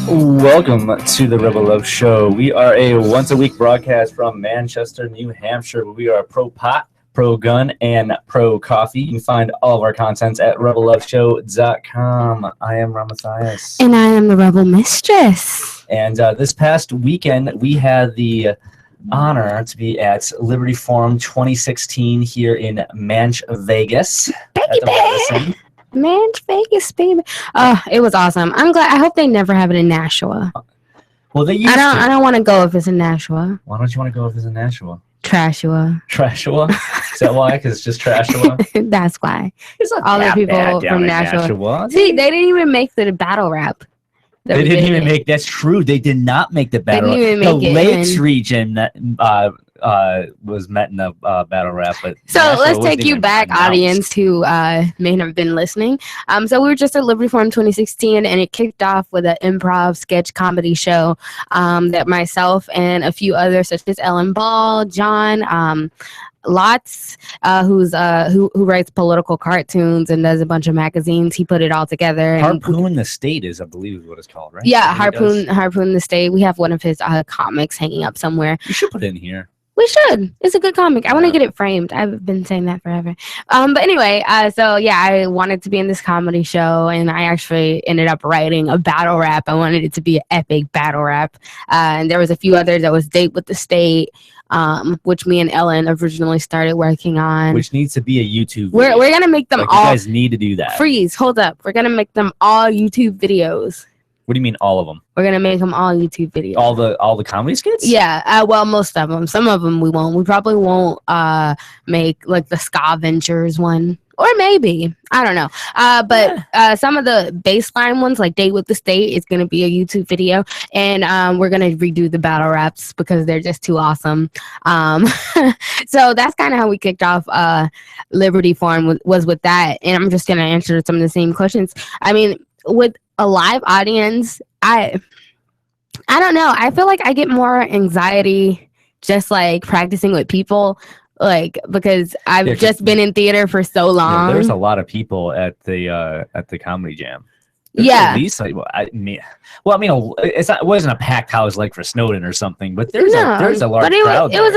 Welcome to the Rebel Love Show. We are a once-a-week broadcast from Manchester, New Hampshire. We are pro-pot, pro-gun, and pro-coffee. You can find all of our contents at rebelloveshow.com. I am Mathias. And I am the Rebel Mistress. And this past weekend, we had the honor to be at Liberty Forum 2016 here in Manch, Vegas. Manch, Vegas, baby. It was awesome. I'm glad. I hope they never have it in Nashua. Well, they used I don't want to go if it's in Nashua. Why don't you want to go if it's in Nashua? Trashua. Trashua? Is that why? Because it's just Trashua? That's why. It's not all the people from Nashua. See, they didn't even make the battle rap. They didn't even make. That's true. They did not make the battle rap. The Lakes region that was met in the battle rap. But so let's take you back, audience who may have been listening. So we were just at Liberty Forum 2016, and it kicked off with an improv sketch comedy show that myself and a few others, such as Ellen Ball, John, Lots, who writes political cartoons and does a bunch of magazines. He put it all together. Harpoon the State is, I believe, is what it's called, right? Yeah, Harpoon the State. We have one of his comics hanging up somewhere. You should put it in here. We should. It's a good comic. I want to get it framed. I've been saying that forever. But anyway, so yeah, I wanted to be in this comedy show, and I actually ended up writing a battle rap. I wanted it to be an epic battle rap. And there was a few others that was Date with the State, which me and Ellen originally started working on. Which needs to be a YouTube video. We're going to make them all. You guys need to do that. Freeze. Hold up. We're going to make them all YouTube videos. What do you mean all of them? We're gonna make them all YouTube videos. All the comedy skits? Yeah. Well, most of them. Some of them we won't. We probably won't make like the Scavengers one, or maybe I don't know. But some of the baseline ones, like Date with the State, is gonna be a YouTube video, and we're gonna redo the battle raps because they're just too awesome. So that's kind of how we kicked off Liberty Forum was with that, and I'm just gonna answer some of the same questions. I mean, with a live audience, I don't know. I feel like I get more anxiety just like practicing with people, like because I've just been in theater for so long. Yeah, there's a lot of people at the comedy jam. Yeah. At least, it wasn't a packed house like for Snowden or something, but there's a large crowd. It was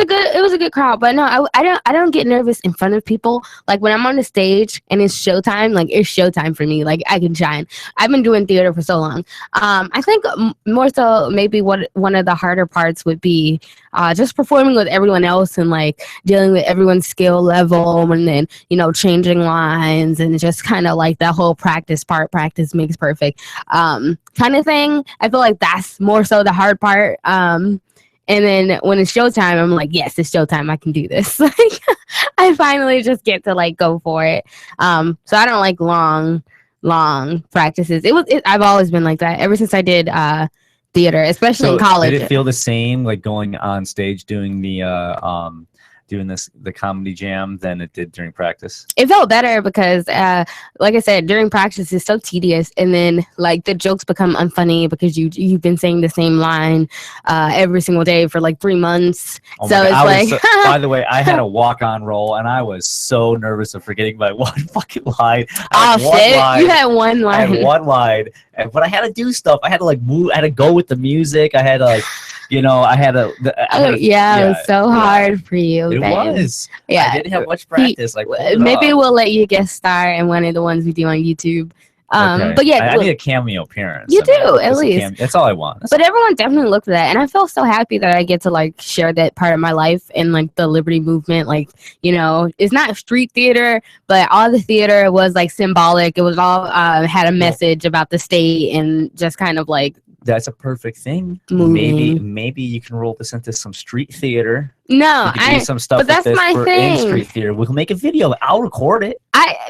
a good crowd, but no, I don't get nervous in front of people. Like when I'm on the stage and it's showtime, like it's showtime for me. Like I can shine. I've been doing theater for so long. I think more so maybe one of the harder parts would be just performing with everyone else and like dealing with everyone's skill level, and then changing lines and just kind of like that whole practice makes perfect kind of thing. I feel like that's more so the hard part. And then when it's showtime, I'm like, yes, it's showtime. I can do this. Like I finally just get to like go for it. So I don't like long practices. I've always been like that ever since I did theater, especially in college. Did it feel the same like going on stage doing the comedy jam than it did during practice? It felt better because like I said, during practice it's so tedious, and then like the jokes become unfunny because you've been saying the same line every single day for like 3 months. So it's like by the way, I had a walk-on role and I was so nervous of forgetting my one fucking line. You had one line. I had one line, but I had to do stuff. I had to like move. I had to go with the music. I had to like it was so hard for you. It was. Yeah. I didn't have much practice. Maybe we'll let you guest star in one of the ones we do on YouTube. Okay. But yeah, I need a cameo appearance. You do, at least. That's all I want. But everyone definitely looked for that, and I feel so happy that I get to like share that part of my life and like the Liberty movement. Like, it's not street theater, but all the theater was like symbolic. It was all had a message about the state and just kind of like. That's a perfect thing. Moving. Maybe you can roll this into some street theater. No, I do some stuff. But that's my thing. In street theater, we'll make a video. I'll record it.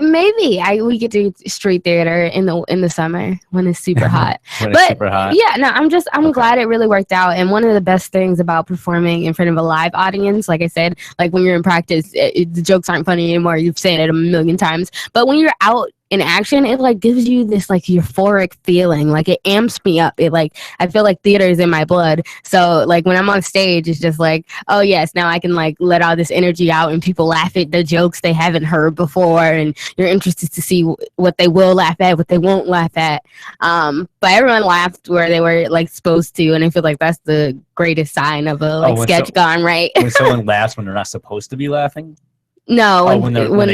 We could do street theater in the summer when it's super hot. Super hot. Yeah, no, I'm glad it really worked out. And one of the best things about performing in front of a live audience, like I said, like when you're in practice, the jokes aren't funny anymore. You've said it a million times. But when you're out in action, it like gives you this like euphoric feeling. Like it amps me up. It like I feel like theater is in my blood. So like when I'm on stage, it's just like, oh yes, now I can like let all this energy out, and people laugh at the jokes they haven't heard before, and you're interested to see what they will laugh at, what they won't laugh at. But everyone laughed where they were like supposed to, and I feel like that's the greatest sign of a like sketch gone right. When someone laughs when they're not supposed to be laughing. No, when they when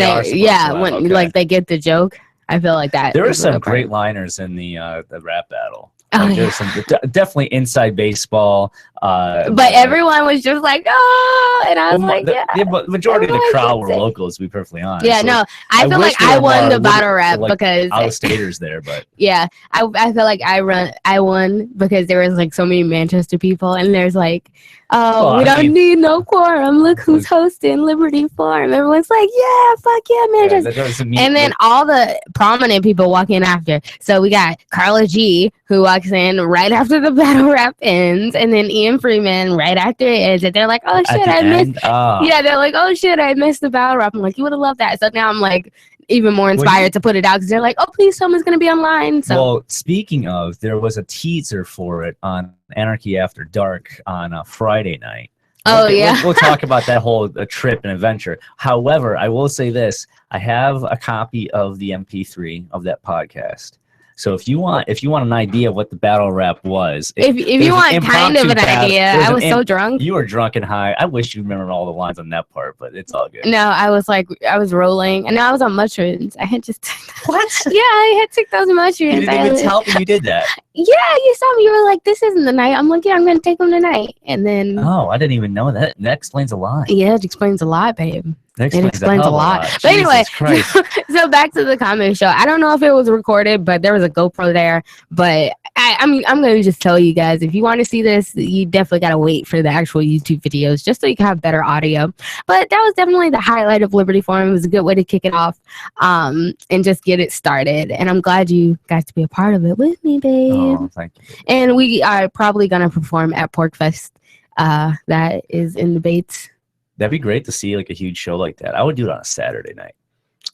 like they get the joke. I feel like that. There were some great liners in the rap battle. Oh, like, there's some definitely inside baseball. But everyone was just like, oh, and I was but majority of the crowd were locals, to be perfectly honest. Yeah, no, I feel like I won the battle rap because out of staters there, but yeah, I feel like I won because there was like so many Manchester people, and there's like, we don't need no quorum. Look who's hosting Liberty Forum. Everyone's like, yeah, fuck yeah, Manchester. And then all the prominent people walk in after. So we got Carla G, who walks in right after the battle rap ends, and then Ian Freeman right after it ends, and they're like, oh shit, I missed. Yeah, they're like, oh shit, I missed the battle rap. I'm like, you would have loved that. So now I'm like even more inspired to put it out because they're like, oh please, someone's gonna be online. So well, speaking of, there was a teaser for it on Anarchy After Dark on a Friday night. We'll talk about that whole trip and adventure. However, I will say this: I have a copy of the MP3 of that podcast. So if you want an idea of what the battle rap was, if you want kind of an idea, I was so drunk. You were drunk and high. I wish you remembered all the lines on that part, but it's all good. No, I was rolling, and I was on mushrooms. I had just what? Yeah, I had took those mushrooms. You didn't even tell me you did that. Yeah, you saw me. You were like, "This isn't the night." I'm like, "Yeah, I'm gonna take them tonight." And then I didn't even know that. That explains a lot. Yeah, it explains a lot, babe. It explains a lot. But anyway, so back to the comedy show. I don't know if it was recorded, but there was a GoPro there. But I'm going to just tell you guys, if you want to see this, you definitely got to wait for the actual YouTube videos just so you can have better audio. But that was definitely the highlight of Liberty Forum. It was a good way to kick it off and just get it started. And I'm glad you got to be a part of it with me, babe. Oh, thank you. And we are probably going to perform at Porc Fest. That is in the Bates. That'd be great to see like a huge show like that. I would do it on a Saturday night.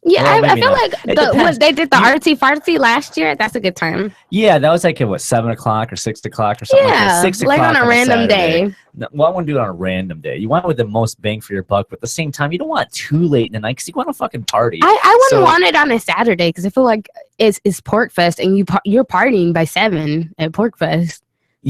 Yeah, I feel like when they did the artsy fartsy last year, that's a good time. Yeah, that was like at what, 7 o'clock or 6 o'clock or something. Yeah, like that. 6 like o'clock on a random day. No, well, I want to do it on a random day. You want it with the most bang for your buck, but at the same time, you don't want it too late in the night because you want to fucking party. I wouldn't want it on a Saturday because I feel like it's Porc Fest and you're partying by 7 at Porc Fest.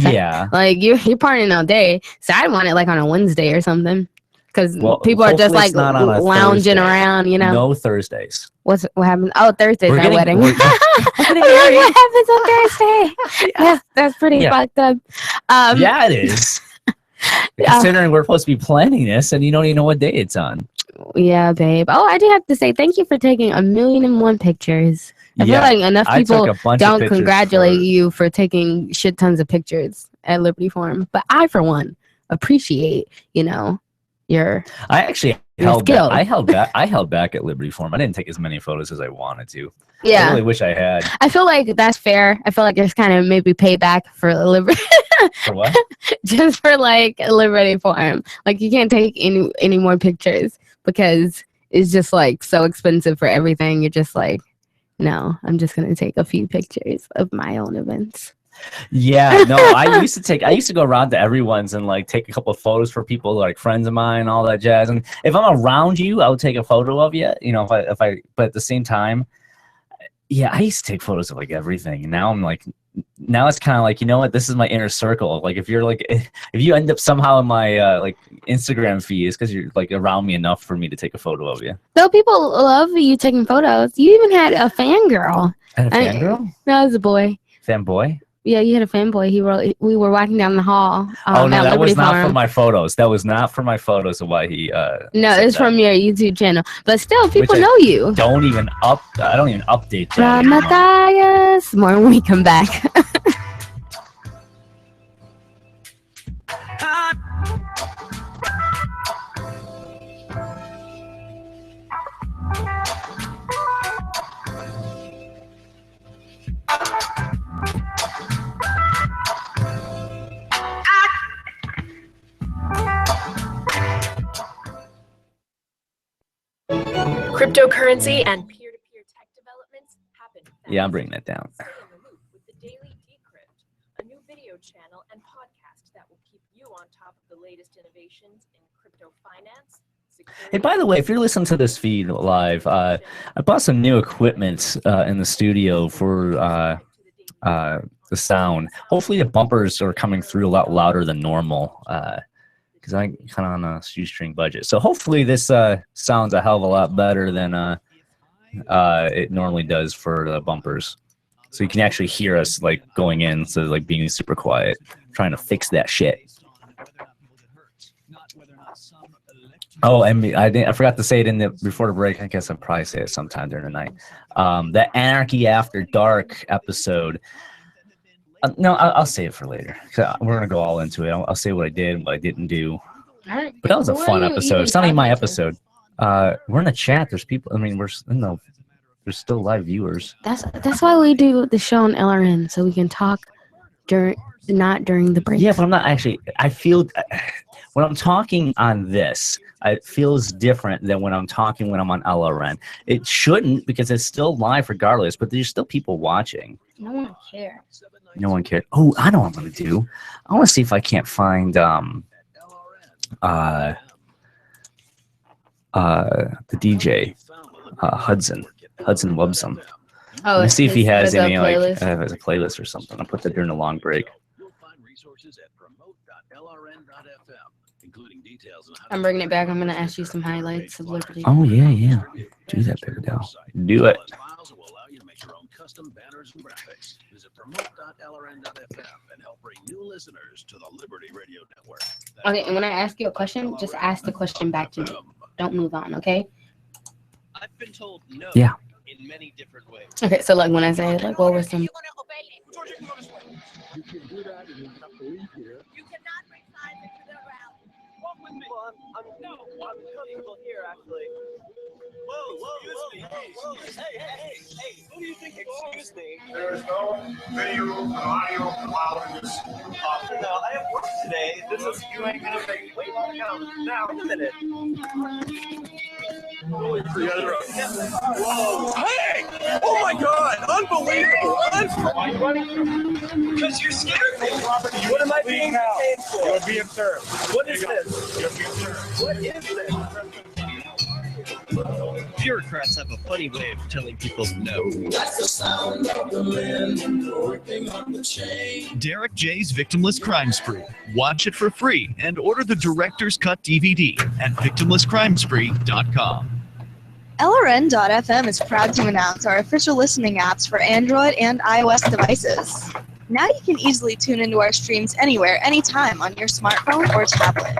So, yeah, like you're partying all day. So I want it like on a Wednesday or something. Because people are just like lounging around, you know. No Thursdays. What happens? Oh, Thursday's our wedding. What happens on Thursday? Yeah, that's pretty fucked up. Yeah, it is. Considering we're supposed to be planning this, and you don't even know what day it's on. Yeah, babe. Oh, I do have to say thank you for taking 1,000,001 pictures. I feel like enough people don't congratulate you for taking shit tons of pictures at Liberty Forum, but I, for one, appreciate I actually held back at Liberty Forum. I didn't take as many photos as I wanted to. Yeah, I really wish I had. I feel like that's fair. I feel like there's kind of maybe payback for Liberty. For what? Just for like Liberty Forum. Like you can't take any more pictures because it's just like so expensive for everything. You're just like, no, I'm just gonna take a few pictures of my own events. Yeah, no, I used to go around to everyone's and like take a couple of photos for people like friends of mine, all that jazz. And if I'm around you, I'll take a photo of you, but at the same time, yeah, I used to take photos of like everything. And now it's kind of like, you know what, this is my inner circle. Like if you end up somehow in my like Instagram feed, it's because you're like around me enough for me to take a photo of you. Though people love you taking photos, you even had a fangirl. I had a fangirl? No, it was a boy. Fanboy? Yeah, you had a fanboy. We were walking down the hall. No, that was not for my photos. That was not for my photos of why he. No, it's from your YouTube channel. But still, people know you. I don't even update that. Mathias. More when we come back. Cryptocurrency and peer-to-peer tech developments Yeah, I'm bringing that down. With the Daily Decrypt, a new video channel and podcast that will keep you on top of the latest innovations in crypto finance. Hey, by the way, if you're listening to this feed live, I bought some new equipment in the studio for the sound. Hopefully the bumpers are coming through a lot louder than normal because I'm kind of on a shoestring budget. So hopefully this sounds a hell of a lot better than it normally does for the bumpers. So you can actually hear us like going in instead of like being super quiet. I'm trying to fix that shit. Oh, and I forgot to say it before the break. I guess I'll probably say it sometime during the night. That Anarchy After Dark episode. No, I'll save it for later. We're gonna go all into it. I'll say what I did and what I didn't do. But that was a fun episode. It's not even my episode. We're in the chat. There's people. I mean, there's still live viewers. That's why we do the show on LRN, so we can talk not during the break. Yeah, but I'm not actually. I feel when I'm talking on this, it feels different than when I'm talking when I'm on LRN. It shouldn't because it's still live regardless, but there's still people watching. No one cares. No one cares. Oh, I know what I'm gonna do. I want to see if I can't find the DJ Hudson Wubsum. Oh, Let's see if he has any playlist. as a playlist or something. I'll put that during the long break. I'm bringing it back. I'm gonna ask you some highlights of Liberty. Oh yeah. Do that, baby doll. Do it. Custom banners and graphics. Visit promote.lrn.fm and help bring new listeners to the Liberty Radio Network. Okay, and when I ask you a question, just ask the question back to me. Don't move on, okay? I've been told no. Yeah. In many different ways. Okay, so like when I say like what was some You can do that and you have to leave here. You cannot bring signs into the route. Walk with me. Well, I'm comfortable here, actually. Whoa. Hey, who do you think excuse me? There is no video and audio allowed in this. No, I have work today. This is you ain't gonna make. Wait, now, wait a minute. Whoa! Hey! Oh my God! Unbelievable! Why are you running? Because you scared me. What am I being paid for? You're being served. What is this? You're being served. What is this? Bureaucrats have a funny way of telling people no. That's the sound of the men working on the chain. Derek J's Victimless Crime Spree. Watch it for free and order the Director's Cut DVD at victimlesscrimespree.com. LRN.FM is proud to announce our official listening apps for Android and iOS devices. Now you can easily tune into our streams anywhere, anytime on your smartphone or tablet.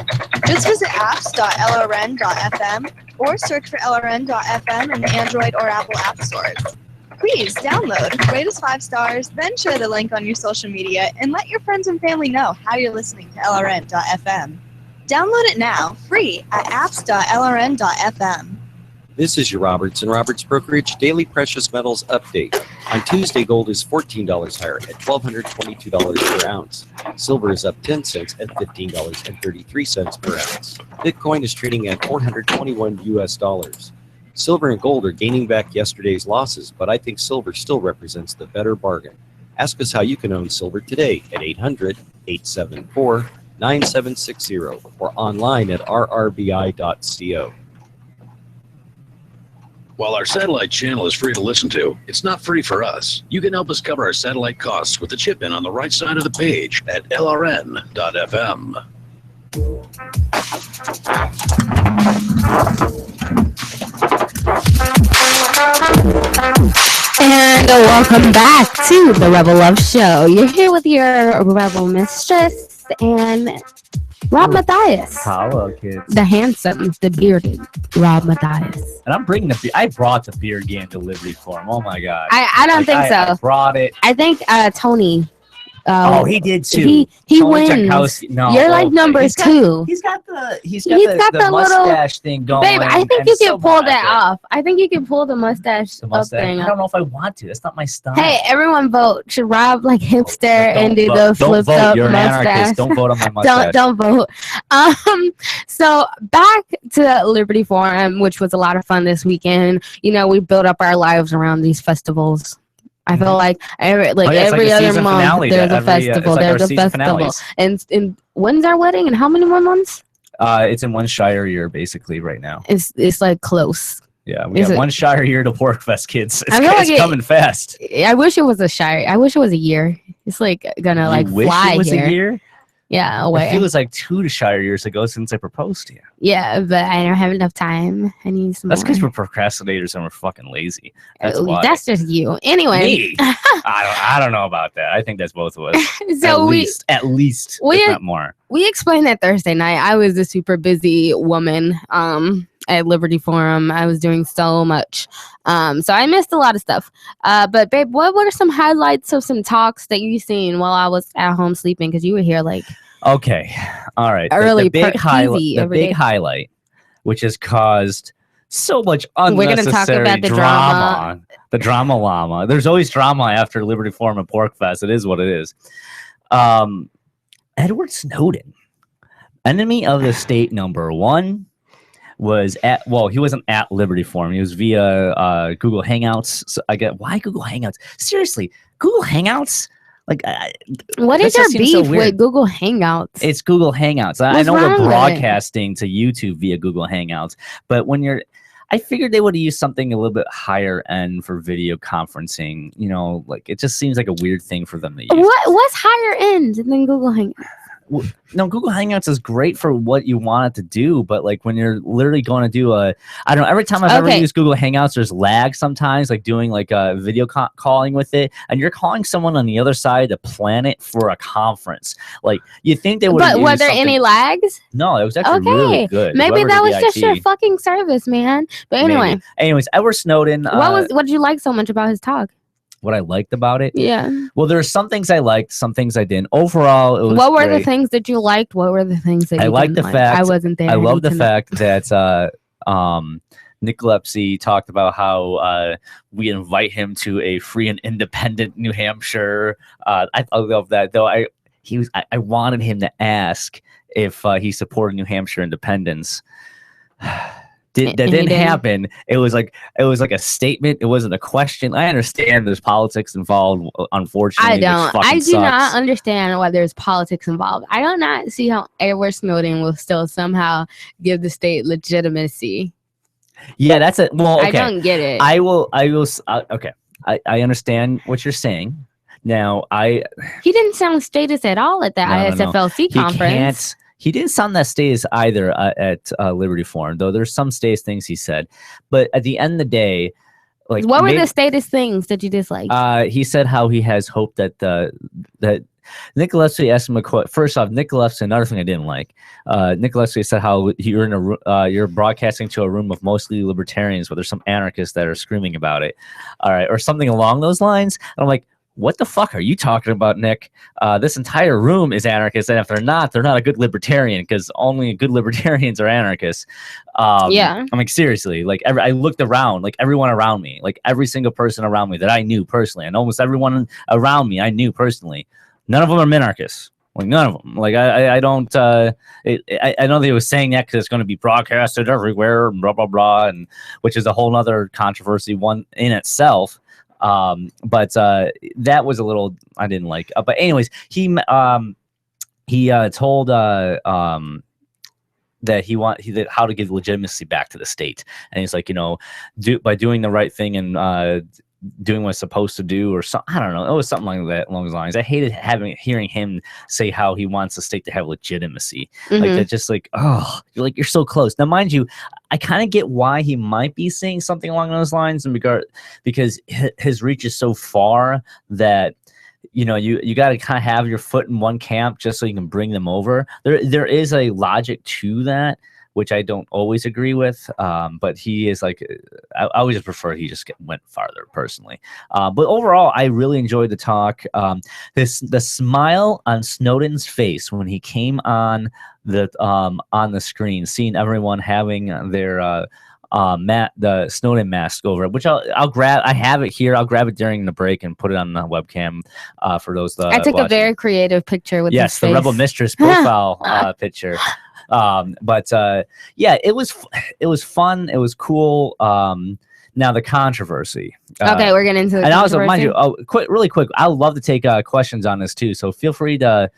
Just visit apps.lrn.fm or search for lrn.fm in the Android or Apple app stores. Please download, rate us 5 stars, then share the link on your social media and let your friends and family know how you're listening to LRN.fm. Download it now, free at apps.lrn.fm. This is your Roberts & Roberts Brokerage Daily Precious Metals Update. On Tuesday, gold is $14 higher at $1,222 per ounce. Silver is up 10 cents at $15.33 per ounce. Bitcoin is trading at $421 US. Silver and gold are gaining back yesterday's losses, but I think silver still represents the better bargain. Ask us how you can own silver today at 800-874-9760 or online at rrbi.co. While our satellite channel is free to listen to, it's not free for us. You can help us cover our satellite costs with the chip in on the right side of the page at lrn.fm. And welcome back to the Rebel Love Show. You're here with your Rebel Mistress and Rob Mathias. Hello, kids. The handsome, the bearded Rob Mathias. And I'm bringing the beard. I brought the beard game to Liberty for him. Oh my God. I don't think so. I brought it. I think Tony. He did too. He Tony wins. Tchaikovsky. No, You're like number two. He's got the mustache thing going. Babe, I think you can pull that off. off. I think you can pull the mustache up thing. I don't know if I want to. That's not my style. Hey, everyone vote. Should Rob like hipster and do the flipped up You're mustache? an anarchist. Don't vote on my mustache. Don't vote. So back to Liberty Forum, which was a lot of fun this weekend. You know, we built up our lives around these festivals. I feel like every it's like every a other season month finale to there's a every, it's festival. like our There's a season festival. finales. And when's our wedding? And how many more months? It's in one Shire year basically right now. It's like close. Yeah, we got one Shire year to Porc Fest, kids. It's, I feel like it's coming fast. I wish it was a Shire. I wish it was a year. It's like gonna like You wish fly it was here. a year? Yeah, It away. feels like 2 Shire years ago since I proposed to you. Yeah, but I don't have enough time. I need some That's more. because we're procrastinators and we're fucking lazy. That's why. That's just you. Anyway. Me? I don't know about that. I think that's both of us. So at least, if not more. We explained that Thursday night. I was a super busy woman at Liberty Forum. I was doing so much. So I missed a lot of stuff. But babe, what were some highlights of some talks that you seen while I was at home sleeping? Because you were here like okay. All right. Early the big day. highlight, which has caused so much We're unnecessary gonna talk about the drama. The drama llama. There's always drama after Liberty Forum and Porc Fest. It is what it is. Edward Snowden, enemy of the state #1, was at, well, he wasn't at Liberty Forum. He was via Google Hangouts. So I get, why Google Hangouts? Seriously, Google Hangouts? Like, what is your beef with Google Hangouts? It's Google Hangouts. I know we're broadcasting to YouTube via Google Hangouts, but when you're, I figured they would use something a little bit higher end for video conferencing. You know, like it just seems like a weird thing for them to use. What's higher end than Google Hangouts? No, Google Hangouts is great for what you want it to do, but like when you're literally going to do I don't know, every time I've ever used Google Hangouts, there's lag sometimes, like doing like a video calling with it, and you're calling someone on the other side of the planet for a conference. Like you think they would. But were there any lags? No, it was actually really good. Maybe that was just your fucking service, man. But anyway. Anyways, Edward Snowden. What did you like so much about his talk? What I liked about it? Yeah. Well, there's some things I liked, some things I didn't. Overall, it was What were the things that you liked? What were the things that you didn't liked the like? fact I wasn't there. I love the fact that Nick Lepsy talked about how we invite him to a free and independent New Hampshire. I love that, though. I wanted him to ask if he supported New Hampshire independence. That didn't happen. It was like a statement. It wasn't a question. I understand there's politics involved, unfortunately. I don't. I do not understand why there's politics involved. I do not see how Edward Snowden will still somehow give the state legitimacy. Yeah, that's it. Well, okay. I don't get it. I will. Okay, I understand what you're saying. Now, he didn't sound status at all at the ISFLC conference. He didn't sound that status either at Liberty Forum, though there's some status things he said. But at the end of the day, like, what were the status things that you disliked? He said how he has hope that that Nick Lepsy asked him a quote. First off, Nick Lepsy, another thing I didn't like. Nick Lepsy said how you're in you're broadcasting to a room of mostly libertarians, but there's some anarchists that are screaming about it. All right, or something along those lines. And I'm like, what the fuck are you talking about, Nick? This entire room is anarchist, and if they're not a good libertarian, because only good libertarians are anarchists. Yeah. I'm like, seriously, like I looked around, like everyone around me, like every single person around me that I knew personally, and almost everyone around me I knew personally, none of them are minarchists. Like none of them. Like I don't. I know they was saying that because it's going to be broadcasted everywhere, and blah blah blah, and which is a whole other controversy one in itself. But that was a little I didn't like. But anyways, he told that that how to give legitimacy back to the state, and he's like, you know, by doing the right thing and doing what it's supposed to do, or something. I don't know. It was something like that along those lines. I hated hearing him say how he wants the state to have legitimacy. Like that, just like, oh, you're so close. Now, mind you, I kind of get why he might be saying something along those lines in regard, because his reach is so far that, you know, you got to kind of have your foot in one camp just so you can bring them over. There is a logic to that, which I don't always agree with. But he is like, I always just prefer he just went farther personally. But overall, I really enjoyed the talk. The smile on Snowden's face when he came on the screen, seeing everyone having their the Snowden mask over it, which I'll grab. I have it here. I'll grab it during the break and put it on the webcam for those. I took a very creative picture with the Rebel Mistress profile picture. Yeah, it was fun. It was cool. Now the controversy. Okay, we're getting into the and also, mind controversy. you, really quick, I would love to take questions on this too. So feel free to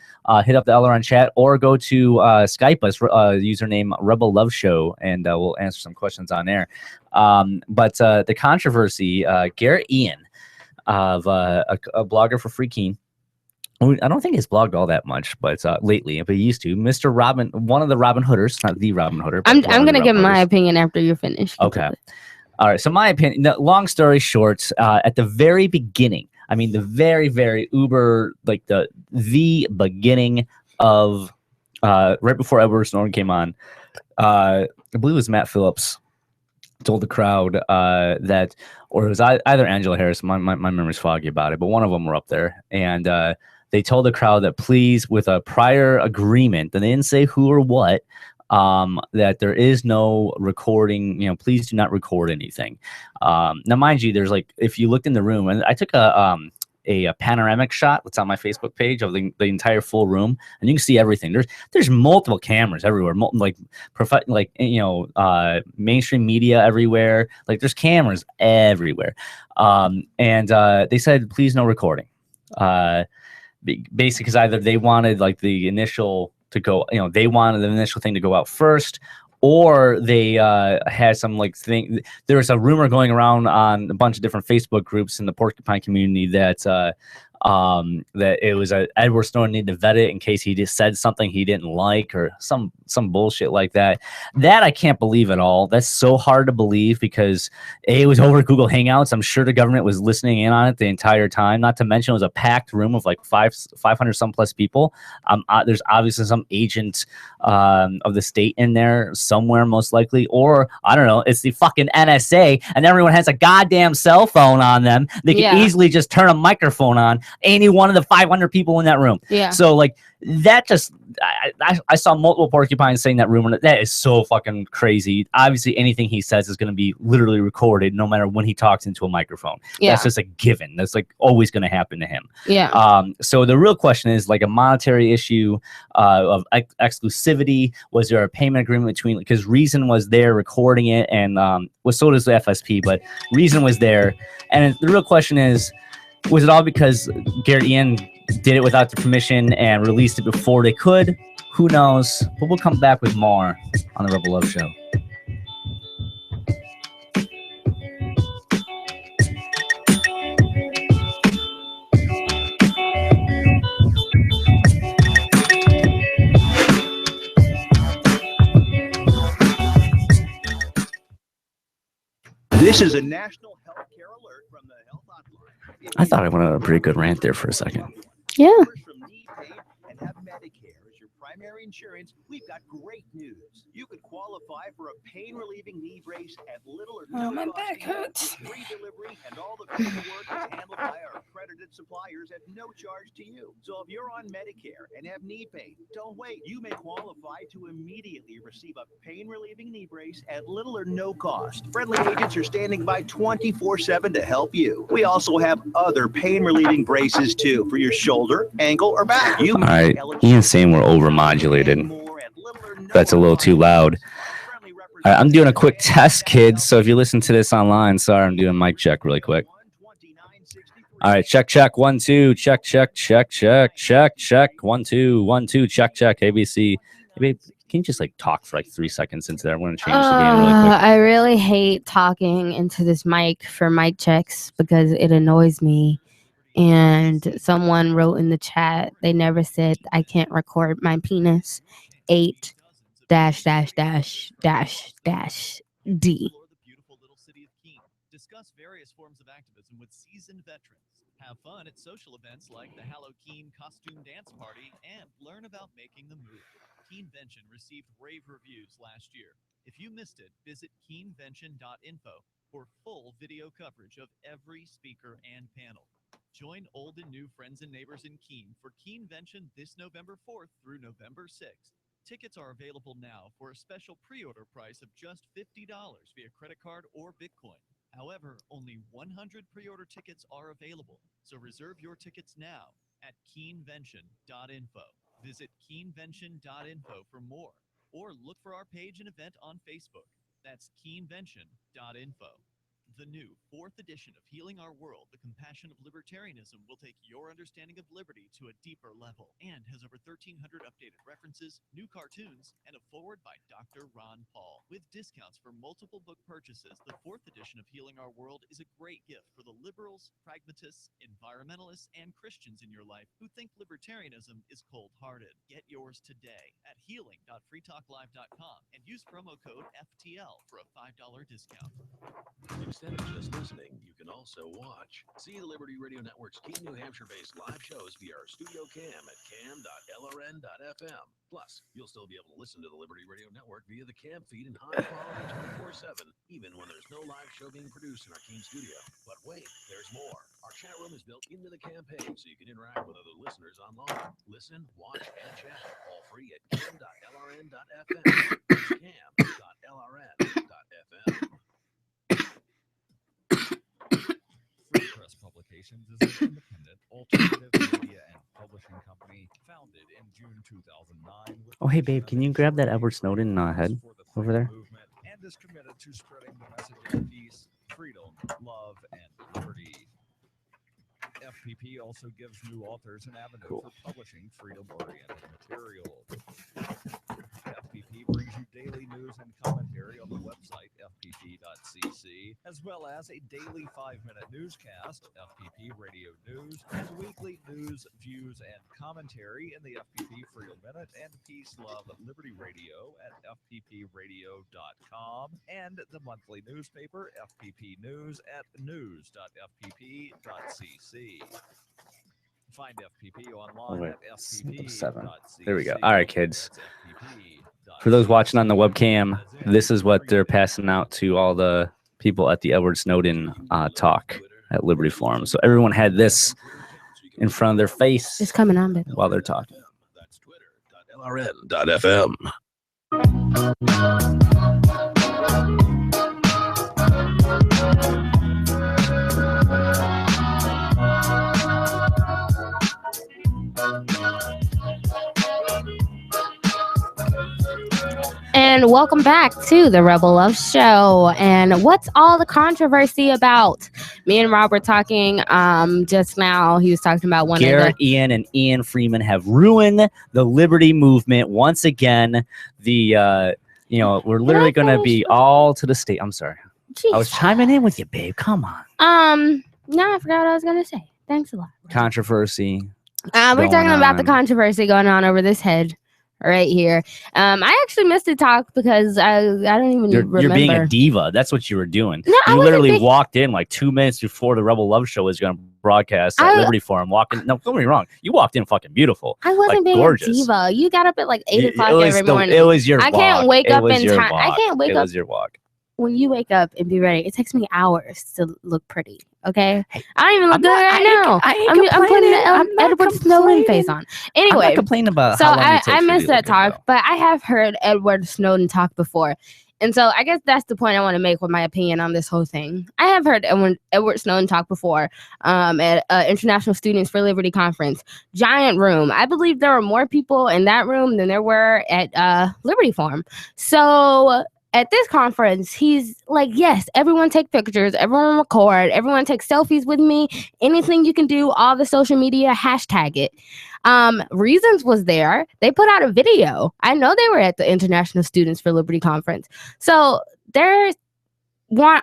hit up the LRN chat or go to Skype us, username Rebel Love Show, and we'll answer some questions on there. But the controversy, Garrett Ian, of a blogger for Free Keen. I don't think he's blogged all that much, but lately, but he used to. Mr. Robin, one of the Robin Hooders, not the Robin Hooder. I'm gonna give my opinion after you're finished. Okay. All right. So my opinion. Long story short, at the very beginning, I mean the very uber, like the beginning of right before Edward Snowden came on, I believe it was Matt Phillips told the crowd that, or it was either Angela Harris. My memory's foggy about it, but one of them were up there, and they told the crowd that please, with a prior agreement, and they didn't say who or what, that there is no recording. You know, please do not record anything. Now, mind you, there's like, if you looked in the room, and I took a panoramic shot that's on my Facebook page of the entire full room, and you can see everything. There's multiple cameras everywhere, mainstream media everywhere. Like there's cameras everywhere, and they said please no recording. Basically, because either they wanted like the initial to go, they wanted the initial thing to go out first, or they had some like thing. There was a rumor going around on a bunch of different Facebook groups in the porcupine community that that it was Edward Snowden needed to vet it in case he just said something he didn't like, or some bullshit like that. That I can't believe at all. That's so hard to believe because it was over Google Hangouts. I'm sure the government was listening in on it the entire time. Not to mention it was a packed room of like 500 some plus people. There's obviously some agent of the state in there somewhere, most likely, or I don't know, it's the fucking NSA, and everyone has a goddamn cell phone on them. They can easily just turn a microphone on any one of the 500 people in that room. Yeah. So like that just, I saw multiple porcupines saying that rumor. That is so fucking crazy. Obviously, anything he says is going to be literally recorded, no matter when he talks into a microphone. Yeah. That's just a given. That's like always going to happen to him. Yeah. So the real question is like a monetary issue of exclusivity. Was there a payment agreement between? Because Reason was there recording it, and well, so does the FSP, but Reason was there. And the real question is, was it all because Garrett Ian did it without the permission and released it before they could? Who knows? But we'll come back with more on the Rebel Love Show. This is a national healthcare alert from the Health Hotline. I thought I went on a pretty good rant there for a second. Yeah. And have Medicare as your primary insurance, we've got great news. You could qualify for a pain-relieving knee brace at little or no my cost back hurts. with free delivery, and all the paperwork is handled by our accredited suppliers at no charge to you. So if you're on Medicare and have knee pain, don't wait. You may qualify to immediately receive a pain-relieving knee brace at little or no cost. Friendly agents are standing by 24/7 to help you. We also have other pain-relieving braces too for your shoulder, ankle, or back. All right, Ian's saying we're overmodulated. That's a little too loud. All right, I'm doing a quick test, kids. So if you listen to this online, sorry, I'm doing a mic check really quick. All right, check 1 2, check 1 2 1 2, check ABC. Hey, babe, can you just like talk for like 3 seconds into that? I'm going to change the game really quick. I really hate talking into this mic for mic checks because it annoys me. And someone wrote in the chat, they never said I can't record my penis. 8 --D. Discuss various forms of activism with seasoned veterans. Have fun at social events like the Halloween costume dance party and learn about making the move. Keenvention received rave reviews last year. If you missed it, visit keenvention.info for full video coverage of every speaker and panel. Join old and new friends and neighbors in Keene for Keenvention this November 4th through November 6th. Tickets are available now for a special pre-order price of just $50 via credit card or Bitcoin. However, only 100 pre-order tickets are available, so reserve your tickets now at keenvention.info. Visit keenvention.info for more, or look for our page and event on Facebook. That's keenvention.info. The new 4th edition of Healing Our World, The Compassion of Libertarianism, will take your understanding of liberty to a deeper level and has over 1,300 updated references, new cartoons, and a foreword by Dr. Ron Paul. With discounts for multiple book purchases, the 4th edition of Healing Our World is a great gift for the liberals, pragmatists, environmentalists, and Christians in your life who think libertarianism is cold-hearted. Get yours today at healing.freetalklive.com and use promo code FTL for a $5 discount. Instead of just listening, you can also watch. See the Liberty Radio Network's key New Hampshire-based live shows via our studio cam at cam.lrn.fm. Plus, you'll still be able to listen to the Liberty Radio Network via the cam feed in high quality 24/7, even when there's no live show being produced in our team studio. But wait, there's more. Our chat room is built into the campaign so you can interact with other listeners online. Listen, watch, and chat, all free at cam.lrn.fm. cam.lrn.fm. Free Press Publications is an independent, alternative media and publishing company founded in June 2009. Oh, hey, babe, can you grab that Edward Snowden head over there? And is committed to spreading the message of peace, freedom, love, and liberty. FPP also gives new authors an avenue for publishing freedom-oriented material. FPP brings you daily news and commentary on the website fpp.cc, as well as a daily 5-minute newscast, FPP Radio News, and weekly news, views, and commentary in the FPP Freedom Minute and Peace, Love, Liberty Radio at fppradio.com, and the monthly newspaper, FPP News, at news.fpp.cc. Find FPP online at fpp.cc. There we go. All right, kids. For those watching on the webcam, this is what they're passing out to all the people at the Edward Snowden talk at Liberty Forum. So everyone had this in front of their face. It's coming on, baby. While they're talking. That's twitter.lrn.fm. And welcome back to the Rebel Love Show. And what's all the controversy about? Me and Rob were talking just now. He was talking about one Garrett, of the... Ian, and Ian Freeman have ruined the Liberty movement once again. We're literally going to be all to the state. I'm sorry. Jeez. I was chiming in with you, babe. Come on. No, I forgot what I was going to say. Thanks a lot. Controversy. We're talking about the controversy going on over this head right here. I actually missed the talk because I don't even remember. You're being a diva. That's what you were doing. No, you literally walked in like 2 minutes before the Rebel Love Show was going to broadcast at Liberty Forum. No, don't get me wrong. You walked in fucking beautiful. I wasn't being gorgeous. A diva. You got up at like 8 o'clock every morning. It was your walk. I can't wake up in time. I can't wake up. It was your walk. When you wake up and be ready, it takes me hours to look pretty. Okay, I don't even look good right now. I'm putting the Edward Snowden face on. Anyway, I'm not complaining about. So how long it takes I for you missed to that look good, talk, but I have heard Edward Snowden talk before, and so I guess that's the point I want to make with my opinion on this whole thing. I have heard Edward Snowden talk before at International Students for Liberty conference, giant room. I believe there were more people in that room than there were at Liberty Forum. So at this conference, he's like, yes, everyone take pictures, everyone record, everyone take selfies with me, anything you can do, all the social media, hashtag it. Reasons was there. They put out a video. I know they were at the International Students for Liberty conference. So they want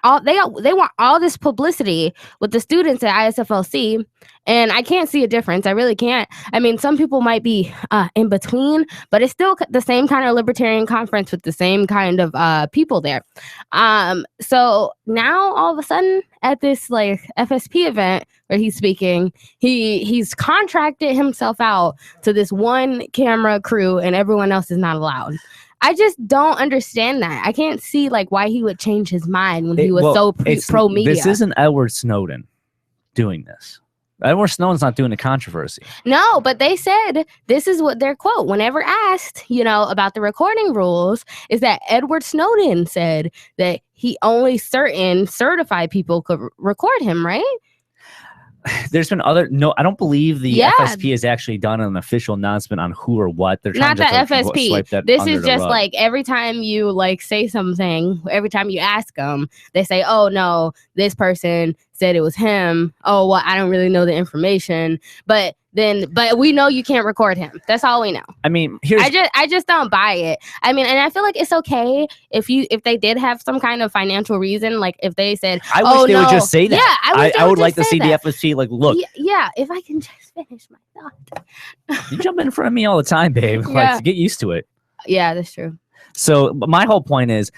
all this publicity with the students at ISFLC, and I can't see a difference. I really can't. I mean, some people might be in between, but it's still the same kind of libertarian conference with the same kind of people there. So now all of a sudden at this like FSP event where he's speaking, he's contracted himself out to this one camera crew and everyone else is not allowed. I just don't understand that. I can't see like why he would change his mind when he was so pro media. This isn't Edward Snowden doing this. Edward Snowden's not doing the controversy. No, but they said this is what their quote, whenever asked, about the recording rules, is that Edward Snowden said that he only certain certified people could record him, right? there's been other I don't believe the Yeah. FSP has actually done an official announcement on who or what. They're trying Not the to FSP. swipe that This under is the just rug. like every time you like say something, every time you ask them, they say, "Oh no, this person said it was him." Oh well, I don't really know the information, but we know you can't record him. That's all we know. I mean, I just don't buy it. I mean, and I feel like it's okay if they did have some kind of financial reason, like if they said, I wish they would just say that. Yeah, I would like to see the FSP like, look. Yeah, if I can just finish my thought. You jump in front of me all the time, babe. Yeah. Like, get used to it. Yeah, that's true. So but my whole point is,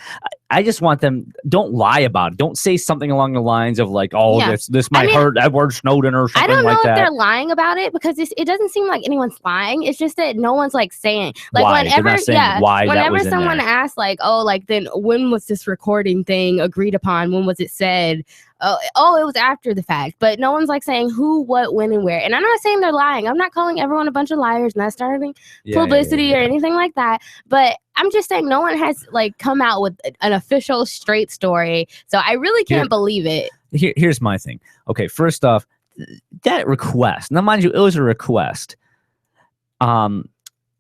I just want them, don't lie about it. Don't say something along the lines of like, oh, Yeah. this might hurt Edward Snowden or I something don't know like if that. they're lying about it because it doesn't seem like anyone's lying. It's just that no one's like saying like Why? They're not whenever saying why that whenever was in someone there. asks like, oh, like then when was this recording thing agreed upon? When was it said? Oh, it was after the fact. But no one's like saying who, what, when, and where. And I'm not saying they're lying. I'm not calling everyone a bunch of liars, not starting publicity or anything like that. But I'm just saying no one has like come out with an official straight story. So I really can't believe it. Here's my thing. Okay, first off, that request. Now, mind you, it was a request.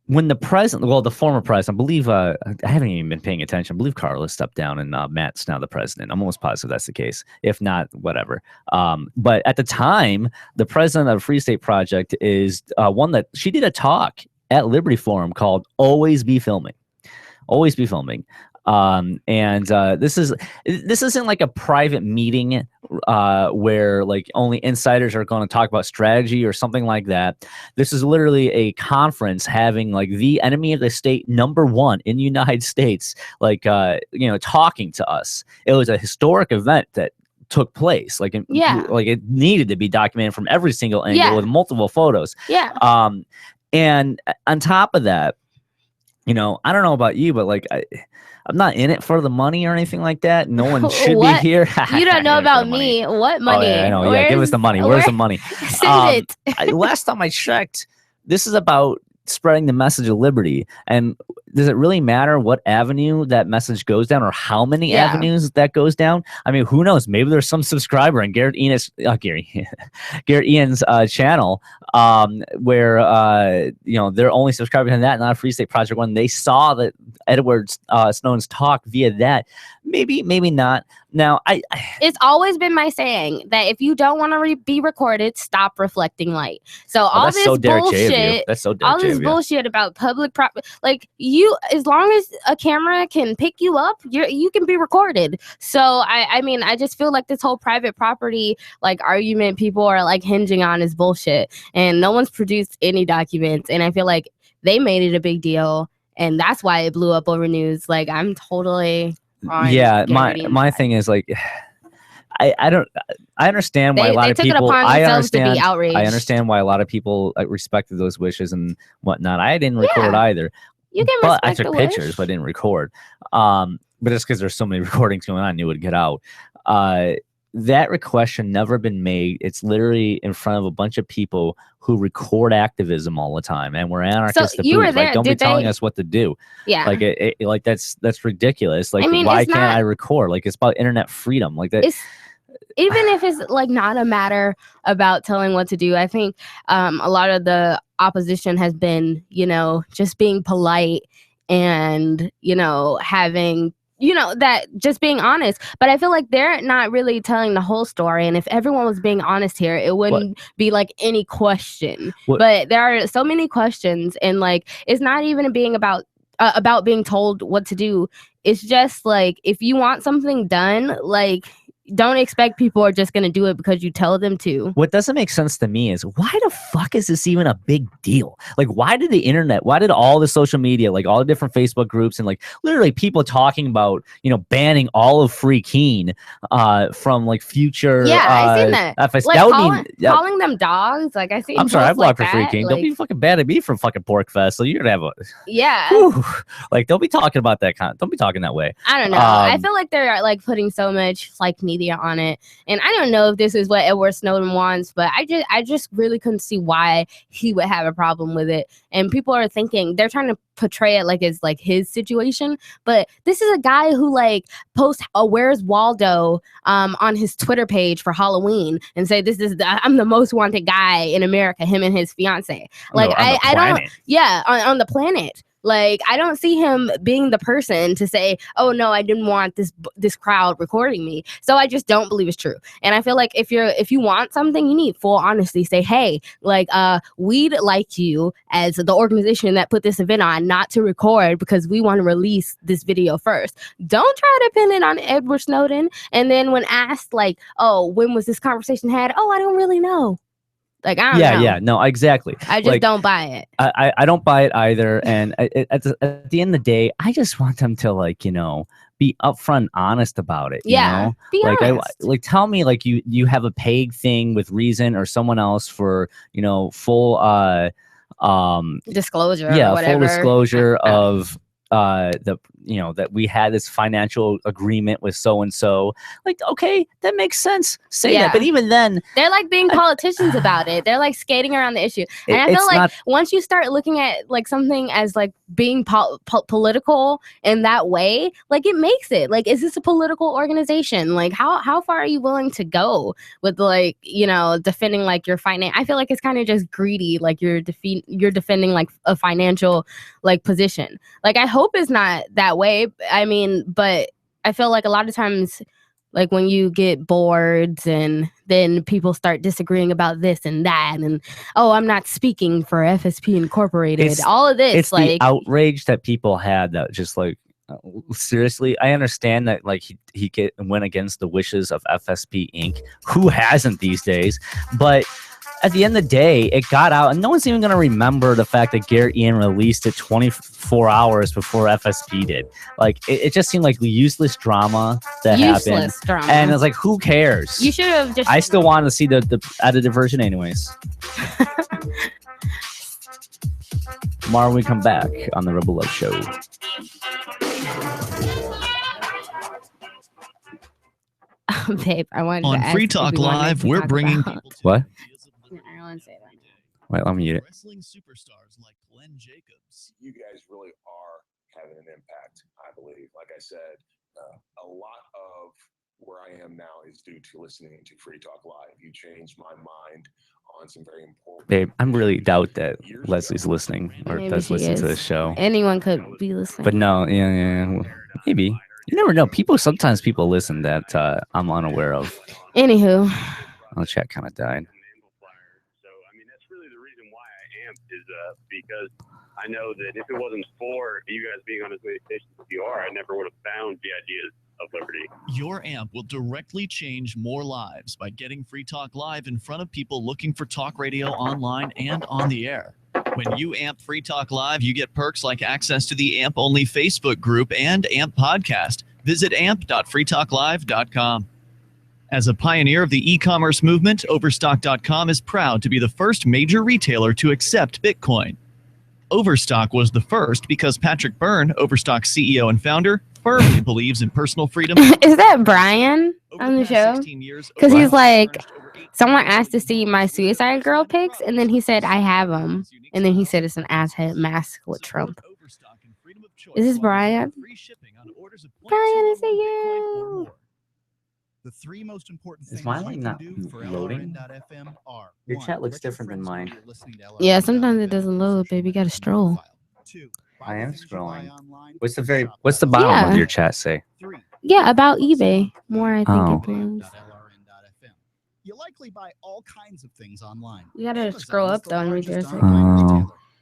When the president, well, the former president, I believe, I haven't even been paying attention. I believe Carlos stepped down and Matt's now the president. I'm almost positive that's the case. If not, whatever. But at the time, the president of Free State Project is one that she did a talk at Liberty Forum called "Always Be Filming." Always be filming. This isn't like a private meeting where like only insiders are going to talk about strategy or something like that. This is literally a conference having like the enemy of the state #1 in the United States, like talking to us. It was a historic event that took place. Like it needed to be documented from every single angle with multiple photos. Yeah. And on top of that, I don't know about you, but like I'm not in it for the money or anything like that. No one should be here. You don't know about me. What money? Oh, yeah, I know. Yeah, give us the money. Where's the money? Send it. Last time I checked, this is about spreading the message of liberty. And does it really matter what avenue that message goes down or how many avenues that goes down? I mean, who knows? Maybe there's some subscriber in Garrett Ian's channel where they're only subscribing to that, not a Free State Project one. They saw that Edward Snowden's talk via that. Maybe not. Now, it's always been my saying that if you don't want to be recorded, stop reflecting light. So all this bullshit, all this bullshit about public property, like as long as a camera can pick you up, you can be recorded. So I mean, I just feel like this whole private property like argument people are like hinging on is bullshit, and no one's produced any documents, and I feel like they made it a big deal, and that's why it blew up over news. Like I'm totally. My thing is like I understand why a lot of people I understand why a lot of people respected those wishes and whatnot. I didn't record either. You can but I respect took the pictures wish. but didn't record. But just because there's so many recordings going on, I knew it would get out. That request should never been made. It's literally in front of a bunch of people who record activism all the time, and we're anarchists. So you were there. Like, don't be telling us what to do. Yeah. Like that's ridiculous. Like, I mean, why it's can't not- I record? Like, it's about internet freedom. Like that. Even if it's like not a matter about telling what to do, I think a lot of the opposition has been, just being polite and, having, that just being honest. But I feel like they're not really telling the whole story. And if everyone was being honest here, it wouldn't be like any question. But there are so many questions, and like it's not even being about being told what to do. It's just like if you want something done, like don't expect people are just going to do it because you tell them to. What doesn't make sense to me is why the fuck is this even a big deal? Like, why did all the social media, like all the different Facebook groups and like literally people talking about, banning all of Free Keen from like future. I seen that. FS. Like That would mean calling them dogs. Like I see. I'm sorry, I blocked like for Free that. Keen. Like, Don't be fucking bad at me from fucking Porc Fest. So you're gonna have a yeah. Like, don't be talking about that don't be talking that way. I don't know. I feel like they're like putting so much like need media on it. And I don't know if this is what Edward Snowden wants, but I just really couldn't see why he would have a problem with it. And people are thinking they're trying to portray it like it's like his situation, but this is a guy who like posts a Where's Waldo on his Twitter page for Halloween and say I'm the most wanted guy in America, him and his fiance. Like I don't on the planet. Like, I don't see him being the person to say, oh, no, I didn't want this crowd recording me. So I just don't believe it's true. And I feel like if you want something, you need full honesty. Say, hey, like, we'd like you as the organization that put this event on not to record because we want to release this video first. Don't try to pin it on Edward Snowden. And then when asked, like, oh, when was this conversation had? Oh, I don't really know. Like, I don't know. Yeah, no, exactly. I just don't buy it. I don't buy it either. And at the end of the day, I just want them to, like, you know, be upfront honest about it. You know? Be honest. Tell me, like, you have a paid thing with Reason or someone else for, you know, full disclosure. Yeah, or whatever. full disclosure of that we had this financial agreement with so and so. Like, okay, that makes sense. Say that. But even then, they're like being politicians about it. They're like skating around the issue. And I feel like once you start looking at like something as like being political in that way, like it makes it like, is this a political organization? Like how far are you willing to go with, like, you know, defending like your finance? I feel like it's kind of just greedy. Like you're defending like a financial like position. Like I hope it's not that way. I mean, but I feel like a lot of times, like when you get boards and then people start disagreeing about this and that, and oh, I'm not speaking for FSP Incorporated. All of this, it's like the outrage that people had that just like seriously. I understand that like he went against the wishes of FSP Inc. Who hasn't these days? But at the end of the day, it got out, and no one's even going to remember the fact that Garrett Ian released it 24 hours before FSP did. Like, it just seemed like useless drama that happened. And it's like, who cares? You should have just... I still wanted to see the edited version anyways. Tomorrow we come back on the Rebel Love Show. Babe, I wanted on to Free Talk Live, we're bringing people to what? I don't want to say that. Wait, let me mute it. Wrestling superstars like Glenn Jacobs. You guys really are having an impact, I believe. Like I said, a lot of where I am now is due to listening to Free Talk Live. You changed my mind on some very important... Babe, I really doubt that Leslie's listening or Maybe does listen to this show. Anyone could be listening. But no, yeah, maybe. You never know. Sometimes people listen that I'm unaware of. Anywho. The chat kind of died. So, I mean, that's really the reason why I amped is because I know that if it wasn't for you guys being on as many stations as you are, I never would have found the ideas of liberty. Your amp will directly change more lives by getting Free Talk Live in front of people looking for talk radio online and on the air. When you amp Free Talk Live, you get perks like access to the AMP-only Facebook group and AMP podcast. Visit amp.freetalklive.com. As a pioneer of the e-commerce movement, Overstock.com is proud to be the first major retailer to accept Bitcoin. Overstock was the first because Patrick Byrne, Overstock's CEO and founder, firmly believes in personal freedom. Is that Brian on the show? Because he's like, someone asked to see my Suicide Girl pics, and then he said, I have them. And then he said it's an asshead mask with Trump. Is this Brian? Brian, is it you? The three most important things is mine like not loading? Your chat looks different than mine. Yeah, sometimes it doesn't load, baby. You gotta stroll. I am scrolling. What's the bottom of your chat say? Yeah, about eBay. More, I think it brings. You likely buy all kinds of things online. You gotta scroll up though and read yours.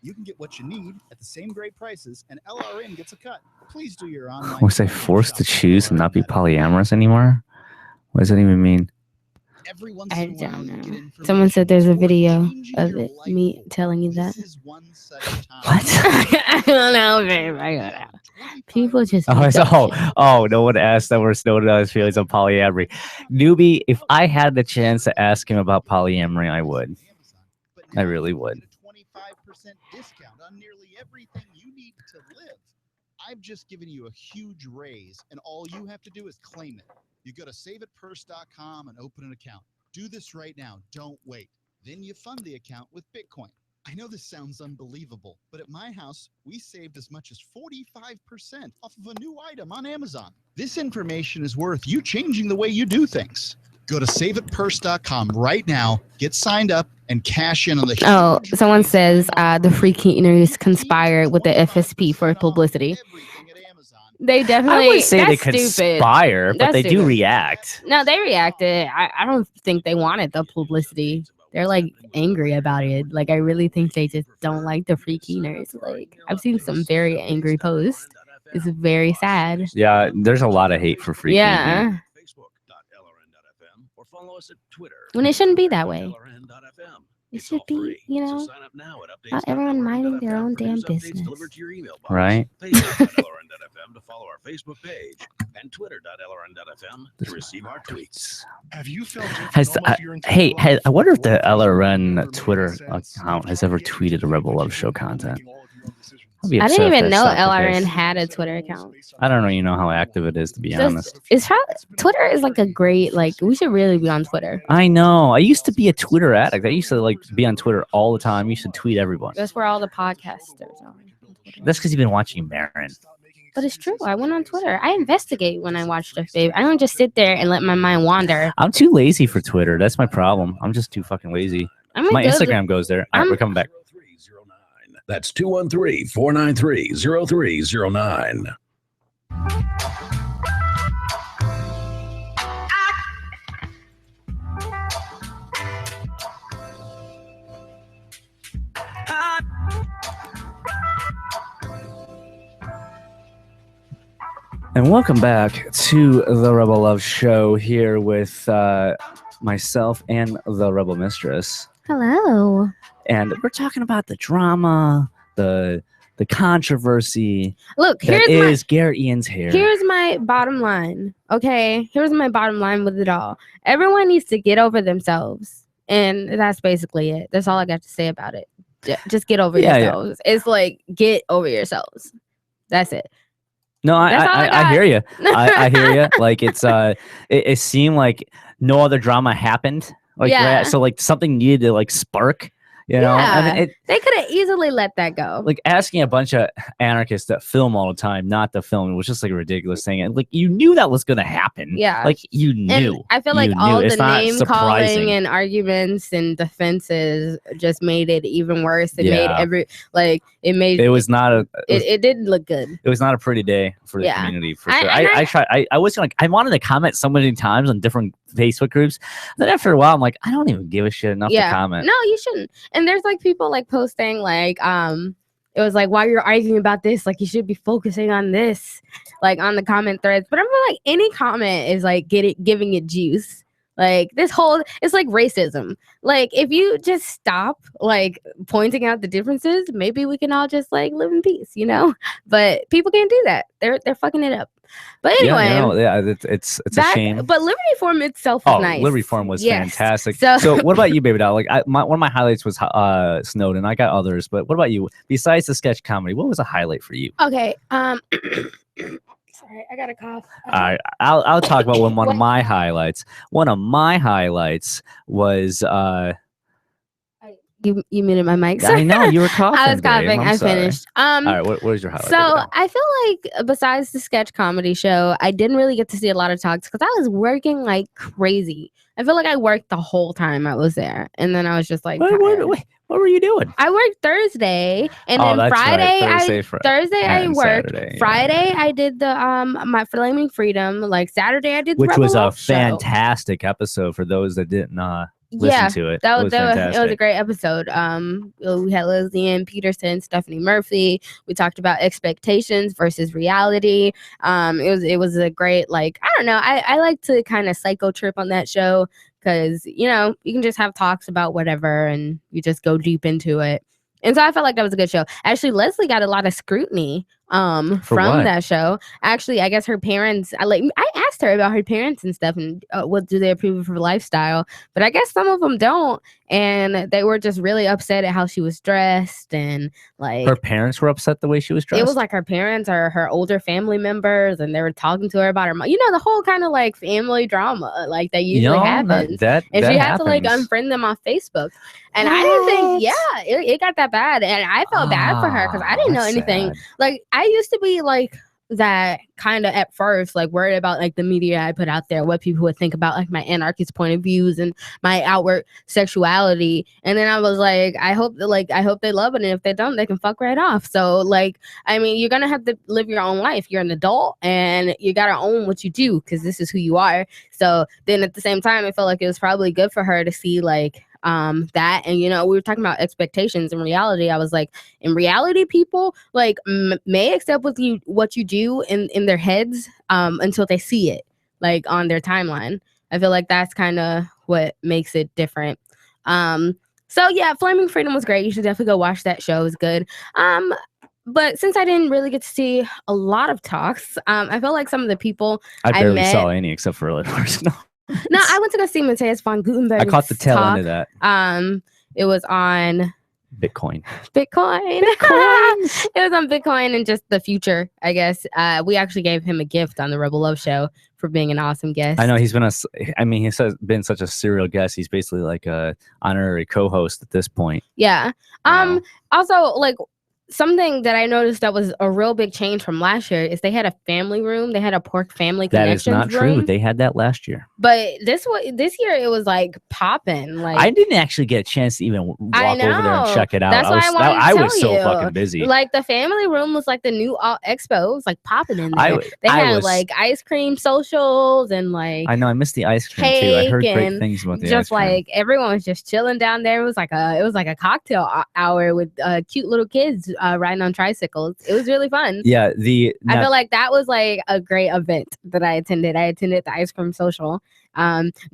You can get what you need at the same great prices, and LRN gets a cut. Please do your online. Was I forced to choose and not be polyamorous anymore? What does that even mean? I don't know. Someone said there's a video of it, me telling you that. What? I don't know, babe. I don't know. People just. No one asked Edward Snowden on his feelings on polyamory. Newbie, if I had the chance to ask him about polyamory, I would. I really would. 25% discount on nearly everything you need to live. I've just given you a huge raise, and all you have to do is claim it. You go to saveitpurse.com and open an account. Do this right now. Don't wait. Then you fund the account with Bitcoin. I know this sounds unbelievable, but at my house, we saved as much as 45% off of a new item on Amazon. This information is worth you changing the way you do things. Go to saveitpurse.com right now, get signed up, and cash in on the Someone says the freakiners conspired with the FSP for publicity. They definitely. I would say they that's conspire, stupid. but That's they do stupid. react. No, they reacted. I don't think they wanted the publicity. They're like angry about it. Like I really think they just don't like the freakiners. Like I've seen some very angry posts. It's very sad. Yeah, there's a lot of hate for freaking. Yeah. Or follow us at Twitter. When it shouldn't be that way. It should be, not everyone minding their own damn business. Right? Facebook.lrn.fm to follow our Facebook page and Twitter.lrn.fm to receive our tweets. Have you felt I wonder if the LRN Twitter account has ever tweeted a Rebel Love Show content. I didn't even know LRN had a Twitter account. I don't know, how active it is, to be honest. Twitter is like a great, we should really be on Twitter. I know. I used to be a Twitter addict. I used to be on Twitter all the time. I used to tweet everyone. That's where all the podcasters are. That's because you've been watching Marin. But it's true. I went on Twitter. I investigate when I watch stuff, babe. I don't just sit there and let my mind wander. I'm too lazy for Twitter. That's my problem. I'm just too fucking lazy. My Instagram goes there. All right, we're coming back. That's 213-493-0309. And welcome back to the Rebel Love Show here with myself and the Rebel Mistress. Hello. And we're talking about the drama, the controversy. Look, that is Garrett Ian's hair. Here's my bottom line. Okay, here's my bottom line with it all. Everyone needs to get over themselves, and that's basically it. That's all I got to say about it. Just get over yourselves. Yeah. It's like get over yourselves. That's it. No, I hear you. I hear you. Like it seemed like no other drama happened. So something needed to spark. You know, they could have easily let that go. Like asking a bunch of anarchists that film all the time not to film was just a ridiculous thing. And you knew that was going to happen. Yeah, you knew. And I feel like all the name calling and arguments and defenses just made it even worse. It made it didn't look good. It was not a pretty day for the community for sure. I wanted to comment so many times on different Facebook groups. Then after a while, I'm like, I don't even give a shit enough to comment. No, you shouldn't. And there's people posting it was while you're arguing about this, you should be focusing on this, on the comment threads. But I'm any comment is giving it juice. This whole, it's like racism. If you just stop pointing out the differences, maybe we can all just live in peace, But people can't do that. They're fucking it up. But anyway, it's a shame. But Liberty Forum itself was nice. Liberty Forum was fantastic. So what about you, baby doll? One of my highlights was Snowden. I got others, but what about you? Besides the sketch comedy, what was a highlight for you? Okay. Sorry, I got a cough. All right, I'll talk about one of my highlights. One of my highlights was You muted my mic. I know you were coughing. I was coughing. I finished. All right, what is your highlight? So I feel besides the sketch comedy show, I didn't really get to see a lot of talks because I was working like crazy. I feel like I worked the whole time I was there, and then I was just what were you doing? I worked Thursday, and then Friday I worked. Saturday, Friday I did the my Flaming Freedom. Saturday I did the which Rebel was a Love Show. Fantastic episode for those that didn't listen to it. It was a great episode. We had Lizzie Peterson, Stephanie Murphy. We talked about expectations versus reality. It was a great I don't know. I like to kind of psycho trip on that show because you can just have talks about whatever and you just go deep into it. And so I felt like that was a good show. Actually, Leslie got a lot of scrutiny from what? that show. Actually, I guess her parents, I asked her about her parents and stuff, and what do they approve of her lifestyle, but I guess some of them don't, and they were just really upset at how she was dressed, and like Her parents were upset the way she was dressed. it was like her parents or her older family members, and they were talking to her about her mom. You know, the whole kind of like family drama like that usually happens. That and she had to like happens. unfriend them off Facebook. And I didn't think, it got that bad. And I felt bad for her because I didn't know that's anything. sad. Like, I used to be like that kind of at first, like worried about like the media I put out there, what people would think about like my anarchist point of views and my outward sexuality. And then I was like, I hope they love it, and if they don't, they can fuck right off. So like, I mean, you're gonna have to live your own life. You're an adult and you gotta own what you do because this is who you are. So then at the same time, I felt like it was probably good for her to see like that. And you know, we were talking about expectations. In reality, I was like, in reality, people like may accept what you do in their heads until they see it like on their timeline. I feel like that's kind of what makes it different. So yeah, Flaming Freedom was great. You should definitely go watch that show. It was good. But since I didn't really get to see a lot of talks, I feel like some of the people I barely met, saw any except for Edward Snowden. No, I went to go see Matthias von Gutenberg. I caught the tail end of that. It was on Bitcoin. it was on Bitcoin and just the future, I guess. We actually gave him a gift on the Rebel Love Show for being an awesome guest. I know he's been he's been such a serial guest. He's basically like a honorary co-host at this point. Yeah. Also, like, something that I noticed that was a real big change from last year is they had a family room. They had a Porc family connections That is not room. true. They had that last year. But this year it was like popping. Like, I didn't actually get a chance to even walk over there and check it out. That's why I was so fucking busy. Like, the family room was like the new expo. It was like popping in there. They had like ice cream socials and like I know I missed the ice cream too. I heard great things about the ice cream. Like everyone was just chilling down there. It was like a cocktail hour with cute little kids riding on tricycles. It was really fun. Yeah, I feel like that was like a great event that I attended. I attended the ice cream social.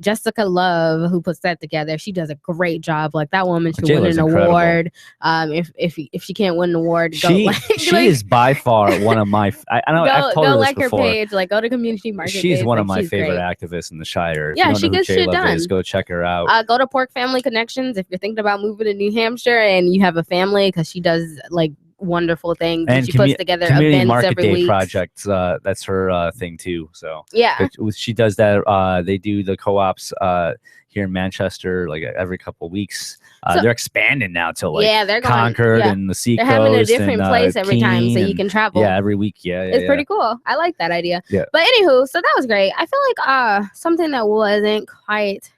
Jessica Love, who puts that together, she does a great job. Like, that woman should win an award. If she can't win an award, she is by far one of my. I know I've told her this like before. her page, like go to community market. She's page. one like, of my favorite great. activists in the Shire. Yeah, she gets shit done. Go check her out. Go to Porc Family Connections if you're thinking about moving to New Hampshire and you have a family, because she does like wonderful things, and she puts together community events market every day week. Projects. That's her thing too. So yeah, she does that. They do the co-ops here in Manchester like every couple of weeks. They're expanding now to like they're going, Concord and the Seacoast. They're having a different place every time, so you and, can travel. Yeah, every week. Yeah, it's pretty cool. I like that idea. Yeah. But anywho, so that was great. I feel like something that wasn't quite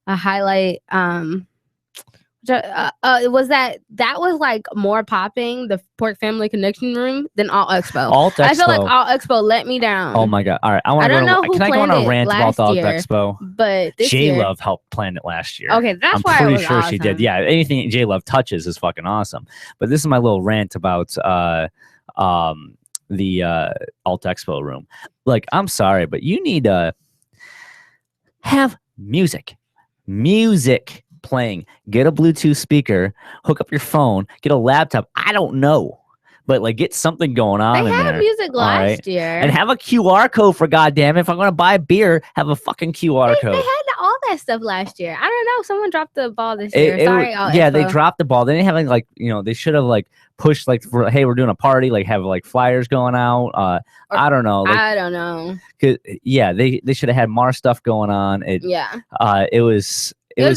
a highlight. Was that was like more popping, the Porc Family Connection room, than Alt Expo. I feel like Alt Expo let me down. Oh my god! All right, can I go on a rant about the Alt Expo? But J Love helped plan it last year. Okay, that's why I'm pretty it was sure awesome. she did. Yeah, anything J Love touches is fucking awesome. But this is my little rant about the Alt Expo room. Like, I'm sorry, but you need to have music playing. Get a Bluetooth speaker, hook up your phone, get a laptop. I don't know, but like, get something going on. They in had there, music last year, and have a QR code, for goddamn it. If I'm gonna buy a beer, have a fucking QR code. They had all that stuff last year. I don't know. Someone dropped the ball this year. Sorry, yeah, they dropped the ball. They didn't have like they should have like pushed like for, hey, we're doing a party, like have like flyers going out. I don't know. Like, I don't know. Yeah, they should have had more stuff going on. It was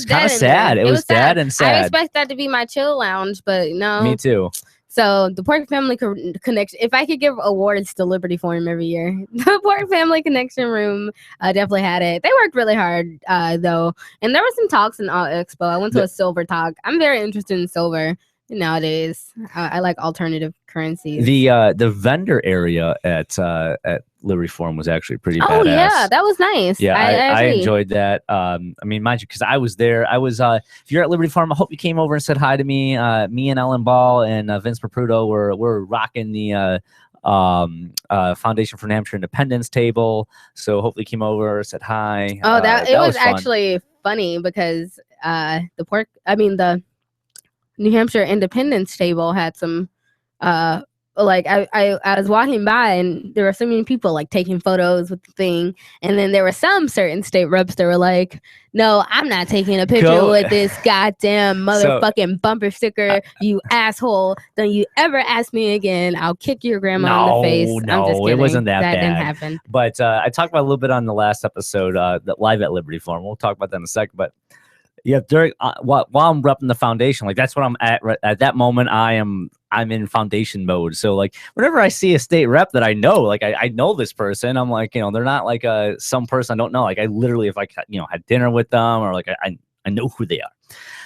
kind of sad. It was sad and sad. I expect that to be my chill lounge, but no. Me too. So the Porc Family Connection, if I could give awards to Liberty Forum every year, the Porc Family Connection room definitely had it. They worked really hard though. And there were some talks in Alt Expo. I went to a silver talk. I'm very interested in silver nowadays. I like alternative currencies. The vendor area at Liberty Forum was actually pretty badass. Oh yeah, that was nice. Yeah, I agree. enjoyed that. I mean, mind you, because I was there. I was if you're at Liberty Forum, I hope you came over and said hi to me. Me and Ellen Ball and Vince Papruto were rocking the Foundation for New Hampshire Independence table. So hopefully you came over, said hi. Oh, that was fun. actually funny because the New Hampshire Independence table had some like I was walking by and there were so many people like taking photos with the thing, and then there were some certain state reps that were like, no, I'm not taking a picture with this goddamn motherfucking bumper sticker, you asshole. Don't you ever ask me again. I'll kick your grandma in the face. I'm just kidding. It wasn't that bad. Didn't happen. But I talked about a little bit on the last episode, that live at Liberty Forum. We'll talk about that in a second. But yeah, during while I'm repping the foundation, like that's what I'm at right at that moment. I'm in foundation mode. So like whenever I see a state rep that I know, like I know this person, I'm like, they're not like some person I don't know. Like I literally, if I had dinner with them, or like I know who they are.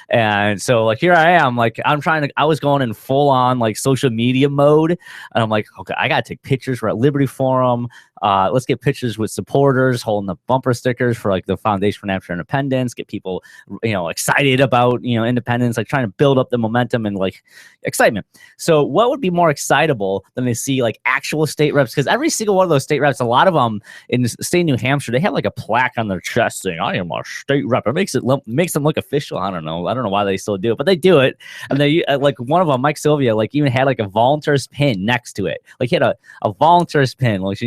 And so like here I am, like I was going in full on like social media mode, and I'm like, okay, I gotta take pictures. We're at Liberty Forum. Let's get pictures with supporters holding the bumper stickers for like the Foundation for Hampshire Independence, get people excited about independence, like trying to build up the momentum and like excitement. So what would be more excitable than to see like actual state reps? Because every single one of those state reps, a lot of them in the state of New Hampshire, they have like a plaque on their chest saying, I am a state rep. It makes them look official. I don't know why they still do it, but they do it. And they like one of them, Mike Sylvia, like even had like a volunteer's pin next to it. Like he had a volunteer's pin. Like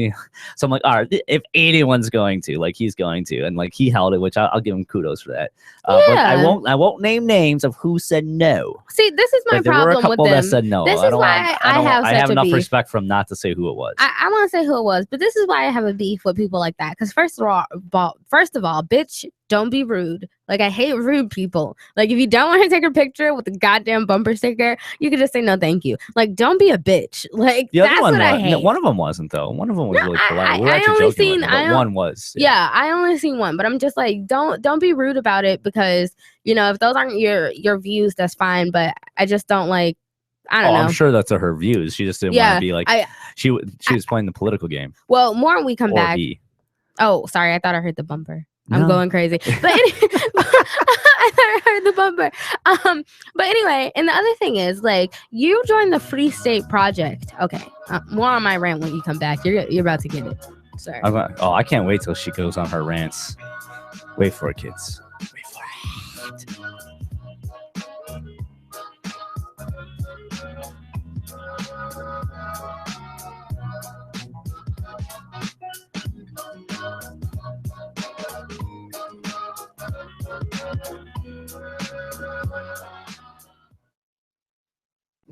so I'm like, all right, if anyone's going to, like he's going to, and like he held it, which I'll give him kudos for that. But I won't name names of who said no. See, this is my problem there were a couple with them. that said no. This is why I have enough respect for him not to say who it was. I want to say who it was, but this is why I have a beef with people like that. Because first of all, bitch, don't be rude. Like I hate rude people. Like if you don't want to take a picture with a goddamn bumper sticker, you could just say no, thank you. Like don't be a bitch. Like that's what I hate. No, one of them wasn't though. One of them was really polite. We were actually joking about it, but one was. Yeah, I only seen one, but I'm just like, don't be rude about it, because if those aren't your views, that's fine. But I just don't like. I don't know. I'm sure that's her views. She just didn't want to be like she was playing the political game. Well, more when we come back. Oh, sorry, I thought I heard the bumper. I'm going crazy. But I thought I heard the bumper. But anyway, and the other thing is, like, you joined the Free State Project. Okay, more on my rant when you come back. You're about to get it. Sorry. I can't wait till she goes on her rants. Wait for it, kids. Wait for it.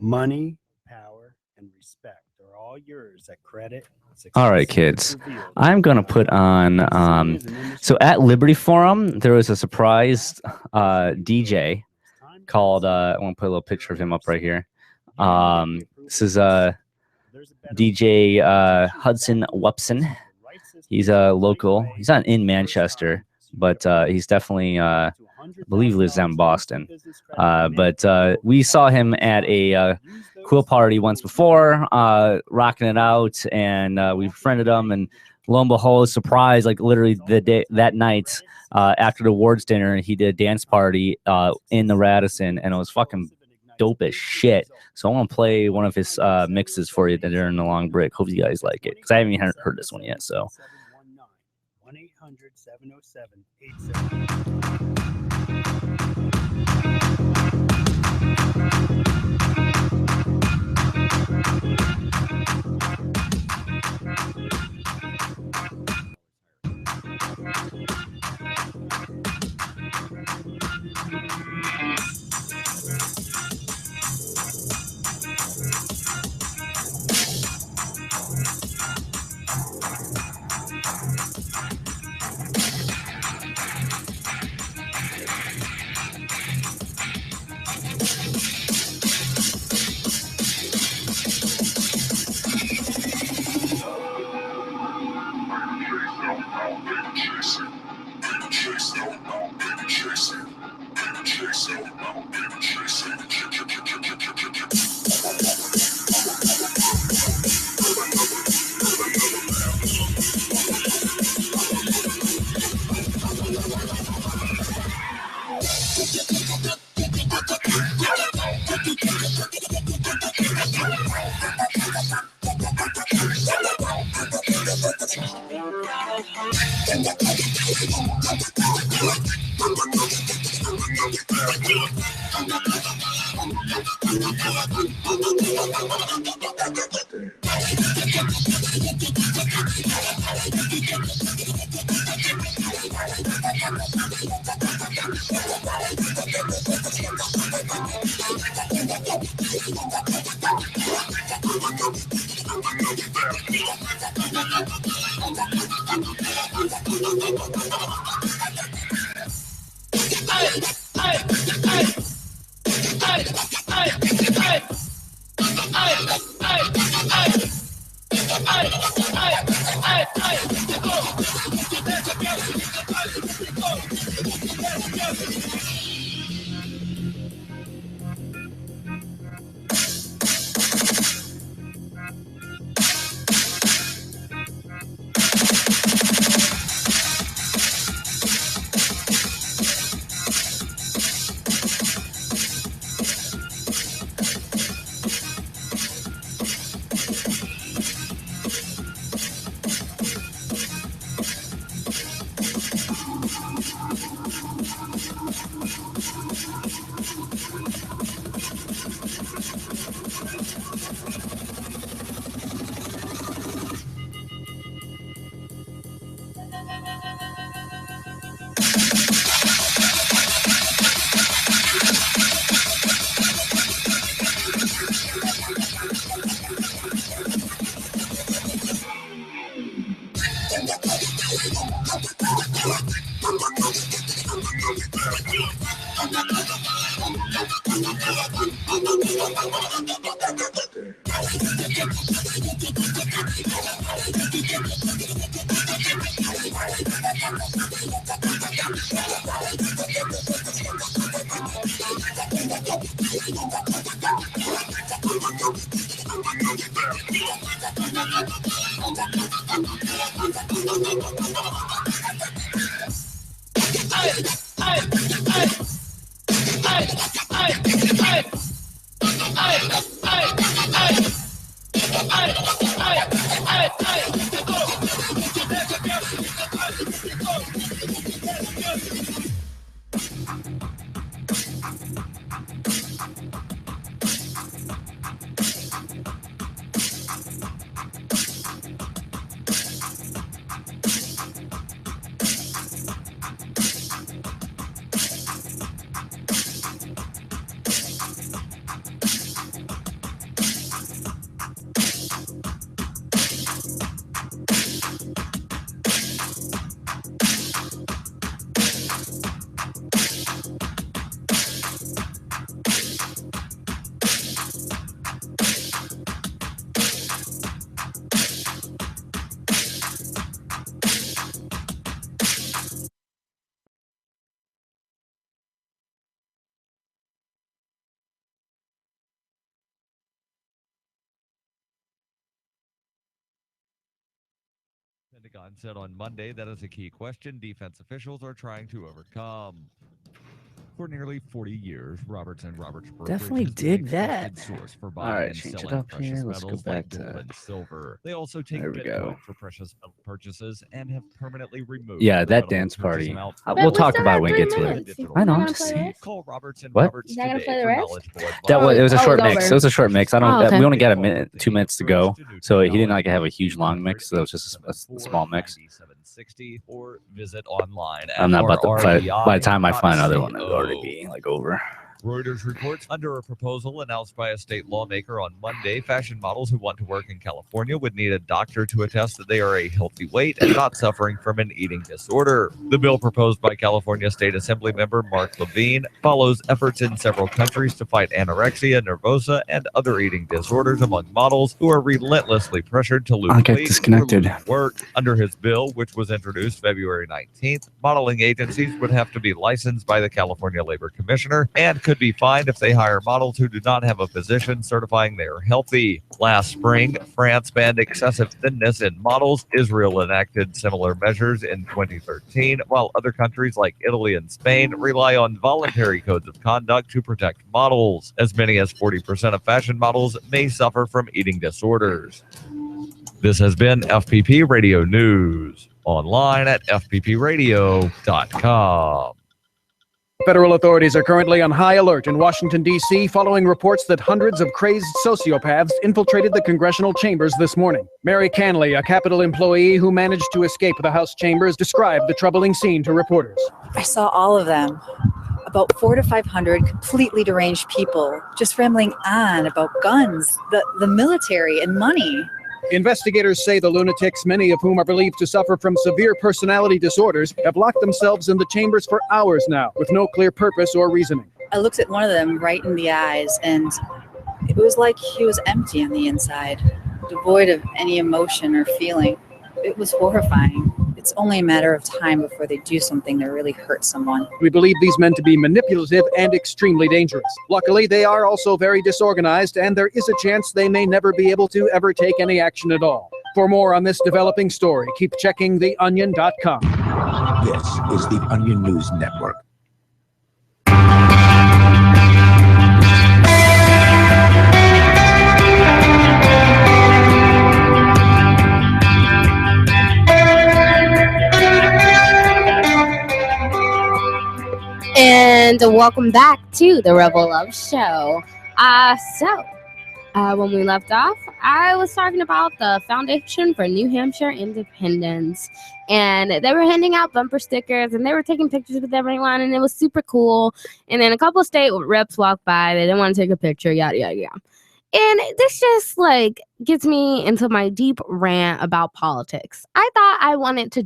Money, power, and respect are all yours at Credit. All right, kids. I'm going to put on... so at Liberty Forum, there was a surprise DJ called... I want to put a little picture of him up right here. This is DJ Hudson Wupson. He's a local. He's not in Manchester, but he's definitely... I believe he lives down in Boston. But we saw him at a cool party once before, rocking it out, and we befriended him, and lo and behold, surprise, like literally that night after the awards dinner, he did a dance party in the Radisson, and it was fucking dope as shit. So I want to play one of his mixes for you during the long break. Hope you guys like it, because I haven't even heard this one yet. So 1-800-707-87. Pentagon said on Monday that is a key question defense officials are trying to overcome. For nearly 40 years, Roberts and Roberts Brokerage Definitely has been a dig that. trusted source for All buying right, and change it selling up precious here. Let's go metals back like gold to. and silver. They also take There we Bitcoin go. for precious metal purchases and have permanently removed Yeah, the that minimum dance purchase party. amount But We'll we talk still about it have when we 3 get to it. minutes. digital I know. I'm You're just not gonna play saying. the Call Roberts and What? Roberts You're not gonna today play the for rest? knowledgeable advice. That was. It was a Oh, short it's mix. over. It was a short mix. I don't. Oh, okay. We only got 2 minutes to go, so he didn't like have a huge long mix. So it was just a small mix. 9760 or visit online at I'm not about to. By the time I find another one, it'll rrbi.co. already be like over. Reuters reports under a proposal announced by a state lawmaker on Monday, fashion models who want to work in California would need a doctor to attest that they are a healthy weight and not suffering from an eating disorder. The bill proposed by California State Assembly member Mark Levine follows efforts in several countries to fight anorexia nervosa and other eating disorders among models who are relentlessly pressured to lose I'll get weight disconnected. or lose work. Under his bill, which was introduced February 19th, modeling agencies would have to be licensed by the California Labor Commissioner and could be fined if they hire models who do not have a physician certifying they are healthy. Last spring, France banned excessive thinness in models. Israel enacted similar measures in 2013, while other countries like Italy and Spain rely on voluntary codes of conduct to protect models. As many as 40% of fashion models may suffer from eating disorders. This has been FPP Radio News, online at fppradio.com. Federal authorities are currently on high alert in Washington, D.C., following reports that hundreds of crazed sociopaths infiltrated the congressional chambers this morning. Mary Canley, a Capitol employee who managed to escape the House chambers, described the troubling scene to reporters. I saw all of them. About 400 to 500 completely deranged people just rambling on about guns, the military, and money. Investigators say the lunatics, many of whom are believed to suffer from severe personality disorders, have locked themselves in the chambers for hours now, with no clear purpose or reasoning. I looked at one of them right in the eyes, and it was like he was empty on the inside, devoid of any emotion or feeling. It was horrifying. It's only a matter of time before they do something that really hurts someone. We believe these men to be manipulative and extremely dangerous. Luckily, they are also very disorganized, and there is a chance they may never be able to ever take any action at all. For more on this developing story, keep checking theonion.com. This is the Onion News Network. And welcome back to the Rebel Love Show. When we left off, I was talking about the Foundation for New Hampshire Independence. And they were handing out bumper stickers, and they were taking pictures with everyone, and it was super cool. And then a couple of state reps walked by. They didn't want to take a picture, yada, yada, yada. And this just, gets me into my deep rant about politics. I thought I wanted to,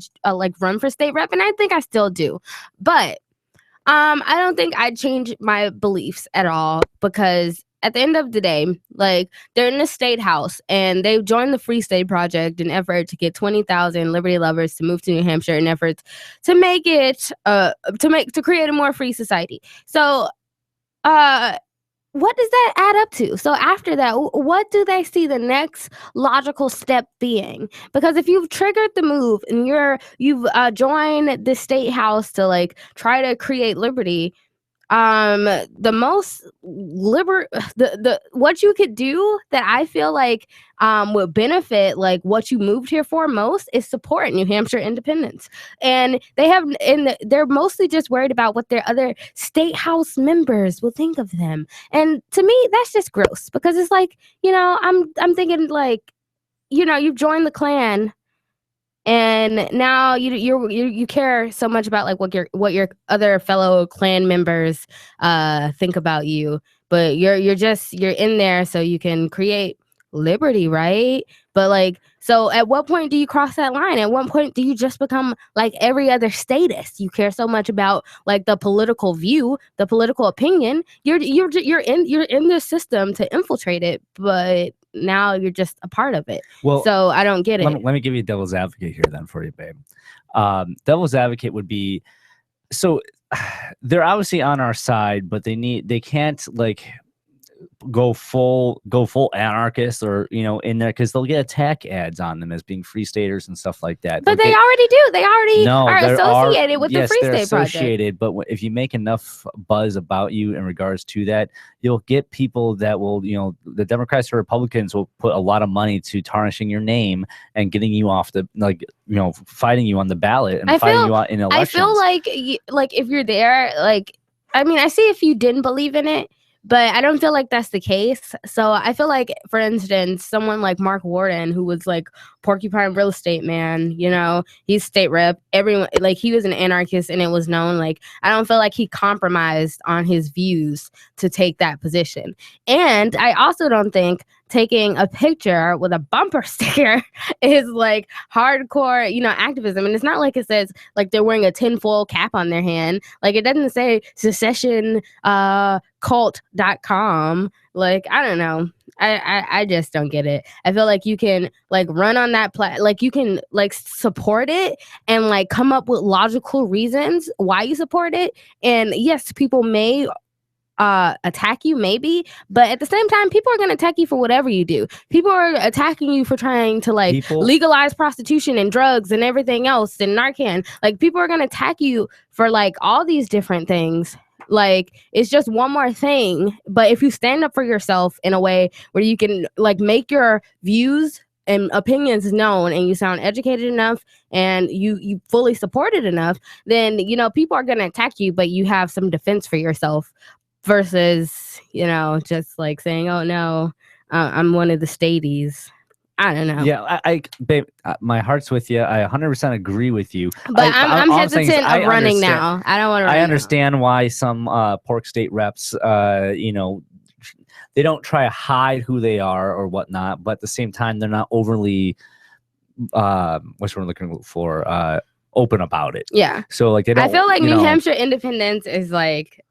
run for state rep, and I think I still do. But I don't think I'd change my beliefs at all, because at the end of the day, they're in the state house and they've joined the Free State Project in effort to get 20,000 liberty lovers to move to New Hampshire in efforts to make it to create a more free society. So what does that add up to? So after that, what do they see the next logical step being? Because if you've triggered the move and you've joined the state house to try to create liberty, the most what you could do that I feel would benefit what you moved here for most is support New Hampshire independence. And they're mostly just worried about what their other state house members will think of them. And to me, that's just gross, because it's I'm thinking you've joined the Klan, and now you care so much about what your other fellow Klan members think about you, but you're in there so you can create liberty, right? But so at what point do you cross that line? At what point do you just become like every other statist? You care so much about the political view, the political opinion. You're in this system to infiltrate it, but now you're just a part of it. Well, so I don't get it. Let me give you a devil's advocate here then for you, babe. Devil's advocate would be, so they're obviously on our side, but they can't go full anarchist or in there, because they'll get attack ads on them as being free staters and stuff like that. But they already do. They already are associated with the Free State associated, Project. But if you make enough buzz about you in regards to that, you'll get people that will, the Democrats or Republicans will put a lot of money to tarnishing your name and getting you off the fighting you on the ballot and fighting you out in elections. I feel like if you're there, I see if you didn't believe in it, but I don't feel like that's the case. So I feel like, for instance, someone like Mark Warden, who was Porcupine Real Estate Man, he's state rep. Everyone, he was an anarchist, and it was known. I don't feel like he compromised on his views to take that position. And I also don't think taking a picture with a bumper sticker is hardcore, activism. And it's not like it says they're wearing a tinfoil cap on their hand. It doesn't say secession cult.com. I don't know. I just don't get it. I feel like you can run on that you can support it and come up with logical reasons why you support it. And yes, people may attack you, maybe, but at the same time, people are going to attack you for whatever you do. People are attacking you for trying to legalize prostitution and drugs and everything else and Narcan. People are going to attack you for all these different things. It's just one more thing. But if you stand up for yourself in a way where you can make your views and opinions known, and you sound educated enough, and you fully support it enough, then people are gonna attack you, but you have some defense for yourself, versus just like saying, "Oh no, I'm one of the stadies." I don't know. Yeah, babe, my heart's with you. I 100% agree with you. But I'm all saying is hesitant of running now. I don't want to run. I understand why some Porc state reps, they don't try to hide who they are or whatnot, but at the same time, they're not overly, what's we're looking for, open about it. Yeah. So like they don't. I feel like New Hampshire independence is like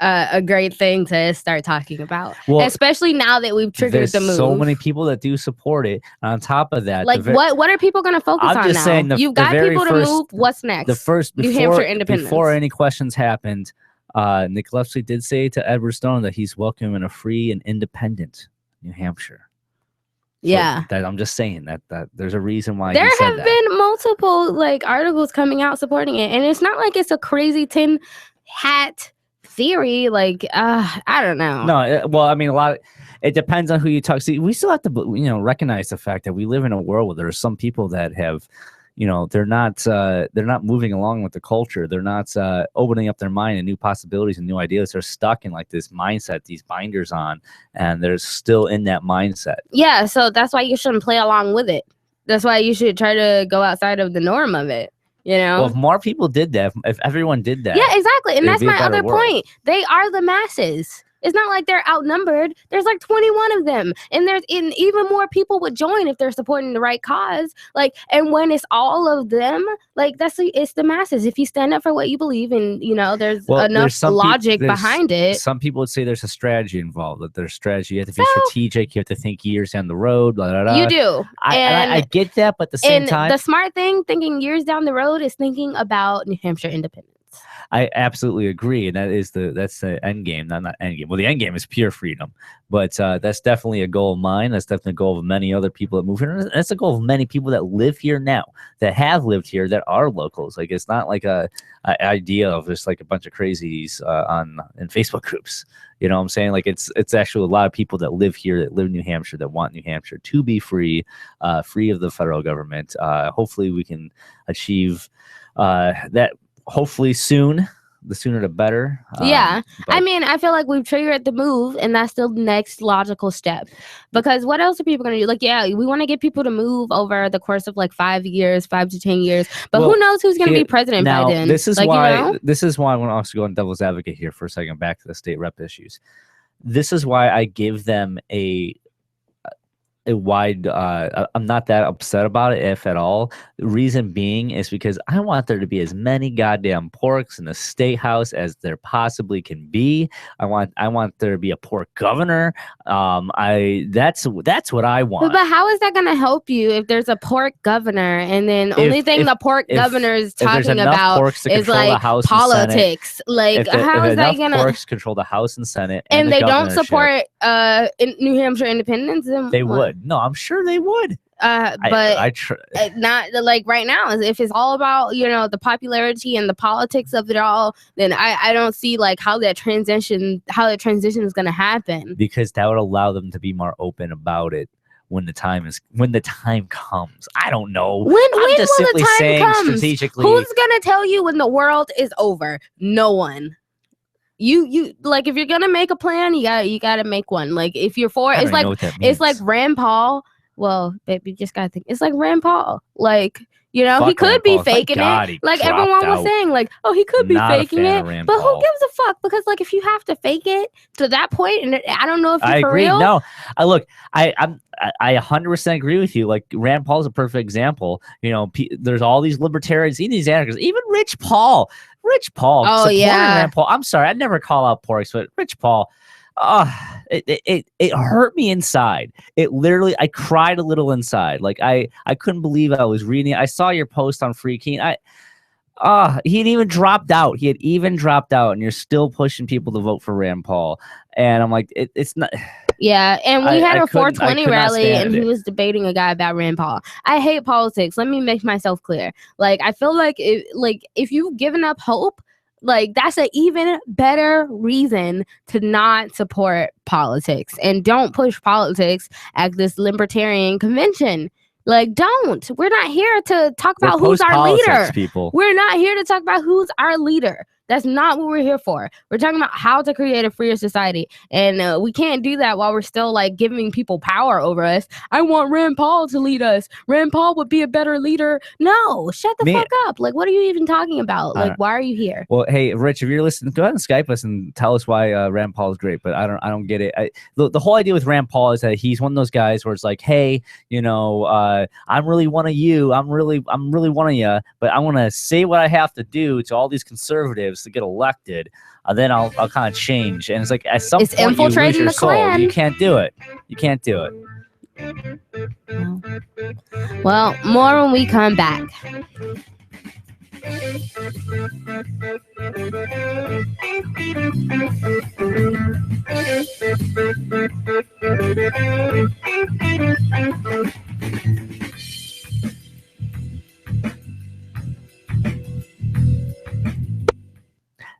a great thing to start talking about, especially now that we've triggered the move. There's so many people that do support it. And on top of that, like what are people going to focus on now? Saying You've got people to move. What's next? The first New Hampshire independence. Before any questions happened, Nick Lepsley did say to Edward Snowden that he's welcoming a free and independent New Hampshire. Yeah, that I'm just saying that there's a reason why there have been multiple like articles coming out supporting it, and it's not like it's a crazy tin hat theory. Like I don't know. No, well, I mean, it depends on who you talk. See, we still have to recognize the fact that we live in a world where there are some people that have, they're not moving along with the culture. They're not opening up their mind and new possibilities and new ideas. They're stuck in like this mindset, these binders on, and they're still in that mindset. Yeah, so that's why you shouldn't play along with it. That's why you should try to go outside of the norm of it. Well, if more people did that, if everyone did that, yeah, exactly, and that's my other world. point. They are the masses. It's not like they're outnumbered. There's like 21 of them, and even more people would join if they're supporting the right cause. Like, and when it's all of them, like it's the masses. If you stand up for what you believe, and there's enough logic behind it. Some people would say there's a strategy involved. That there's strategy. You have to be strategic. You have to think years down the road. Blah, blah, blah. You do. I get that, but at the same time, the smart thing, thinking years down the road, is thinking about New Hampshire independence. I absolutely agree, and that's the end game. Not end game. Well, the end game is pure freedom, but that's definitely a goal of mine. That's definitely a goal of many other people that move here. And that's a goal of many people that live here now, that have lived here, that are locals. Like it's not like a idea of just like a bunch of crazies in Facebook groups. You know what I'm saying? Like it's actually a lot of people that live here, that live in New Hampshire, that want New Hampshire to be free, free of the federal government. Hopefully, we can achieve that. Hopefully soon. The sooner the better. Yeah. I mean, I feel like we've triggered the move, and that's the next logical step. Because what else are people going to do? Like, yeah, we want to get people to move over the course of like 5 to 10 years. But who knows who's going to be president by then? This is why I want to also go on devil's advocate here for a second, back to the state rep issues. This is why I give them a wide I'm not that upset about it, if at all. The reason being is because I want there to be as many goddamn porks in the state house as there possibly can be. I want there to be a pork governor. That's what I want. But how is that going to help you if there's a pork governor, and then the pork governor is talking about is like politics? Like, how is that going to porks control the House and Senate, and they don't support New Hampshire independence? They would. No, I'm sure they would. But not like right now. If it's all about the popularity and the politics of it all, then I don't see like how that transition is going to happen. Because that would allow them to be more open about it when the time comes. I don't know. When will the time come? Strategically, who's going to tell you when the world is over? No one. You like, if you're gonna make a plan, you gotta make one. Like, if you're for it, it's like Rand Paul. Well, baby, you just gotta think. It's like Rand Paul. Like, he could be faking it. Like everyone was saying, like, oh, he could be faking it. But who gives a fuck? Because like, if you have to fake it to that point, and I don't know if you're for real. No, I 100% agree with you. Like, Rand Paul is a perfect example. There's all these libertarians, even these anarchists, even Rich Paul. Oh yeah, Rand Paul. I'm sorry, I'd never call out Porcs, but Rich Paul. It hurt me inside. It literally, I cried a little inside. Like I couldn't believe I was reading it. I saw your post on Free Keen. He had even dropped out. And you're still pushing people to vote for Rand Paul. And I'm like, it's not. Yeah, and we had a 420 rally, and he was debating a guy about Rand Paul. I hate politics. Let me make myself clear. Like, I feel like if you've given up hope, Like, that's an even better reason to not support politics and don't push politics at this libertarian convention. Like, don't. We're not here to talk They're about who's our post-politics leader. people. We're not here to talk about who's our leader. That's not what we're here for. We're talking about how to create a freer society. And we can't do that while we're still like giving people power over us. I want Rand Paul to lead us. Rand Paul would be a better leader. No, shut the fuck up. Like, what are you even talking about? Like, why are you here? Well, hey, Rich, if you're listening, go ahead and Skype us and tell us why Rand Paul is great. But I don't get it. The whole idea with Rand Paul is that he's one of those guys where it's like, hey, you know, I'm really one of you. I'm really one of you. But I want to say what I have to do to all these conservatives to get elected. Then I'll kind of change. And it's like at some point you lose your soul. You can't do it. You can't do it. Well, more when we come back.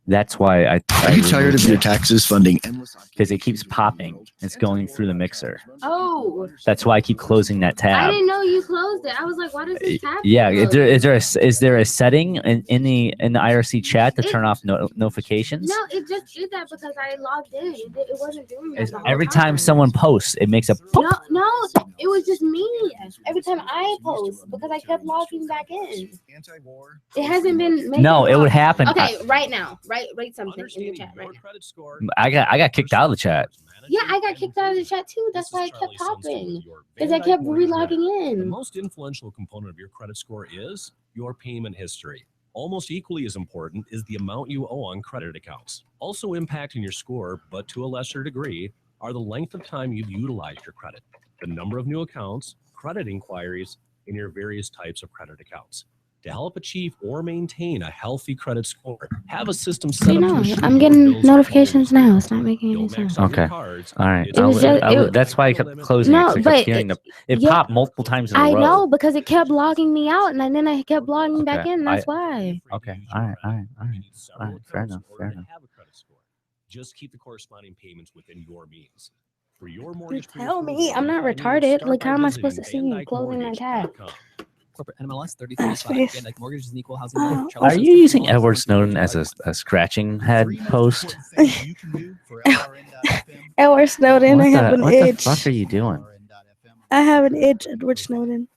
That's why I Are you tired of your taxes funding endless? Because it keeps popping. It's going through the mixer. Oh, That's why I keep closing that tab. I didn't know you closed it. I was like, why does this tab? Yeah, is there a setting in the IRC chat to turn off notifications? No, it just did that because I logged in. It wasn't doing that. It's the whole every time someone posts, it makes a pop. No, it was just me. Every time I post because I kept logging back in. It hasn't been. No, it would happen. Okay, right now, write something in the chat right now. I got kicked out of the chat. Yeah, I got kicked out of the chat too. That's why I kept popping because I kept relogging The in. most influential component of your credit score is your payment history. Almost equally as important is the amount you owe on credit accounts. Also impacting your score, but to a lesser degree, are the length of time you've utilized your credit, the number of new accounts, credit inquiries, and your various types of credit accounts. To help achieve or maintain a healthy credit score, have a system set up to ensure I'm your getting bills notifications now. It's not making any sense. Okay. All right. It was just- That's why I kept closing No, it. 'Cause I but kept hearing it yeah, popped multiple times in a I row. know because it kept logging me out, and then I kept logging back Okay, in. That's why. Okay. All right. Fair enough. Just keep the corresponding payments within your means. For your mortgage Tell me, I'm not retarded. Like, how am I supposed to see you closing my tab? Corporate NMLS 3035. Again, like mortgage is an equal housing loan. Are you using Edward Snowden as a scratching head post? Edward Snowden, I have an What itch. the fuck are you doing? I have an itch, Edward Snowden.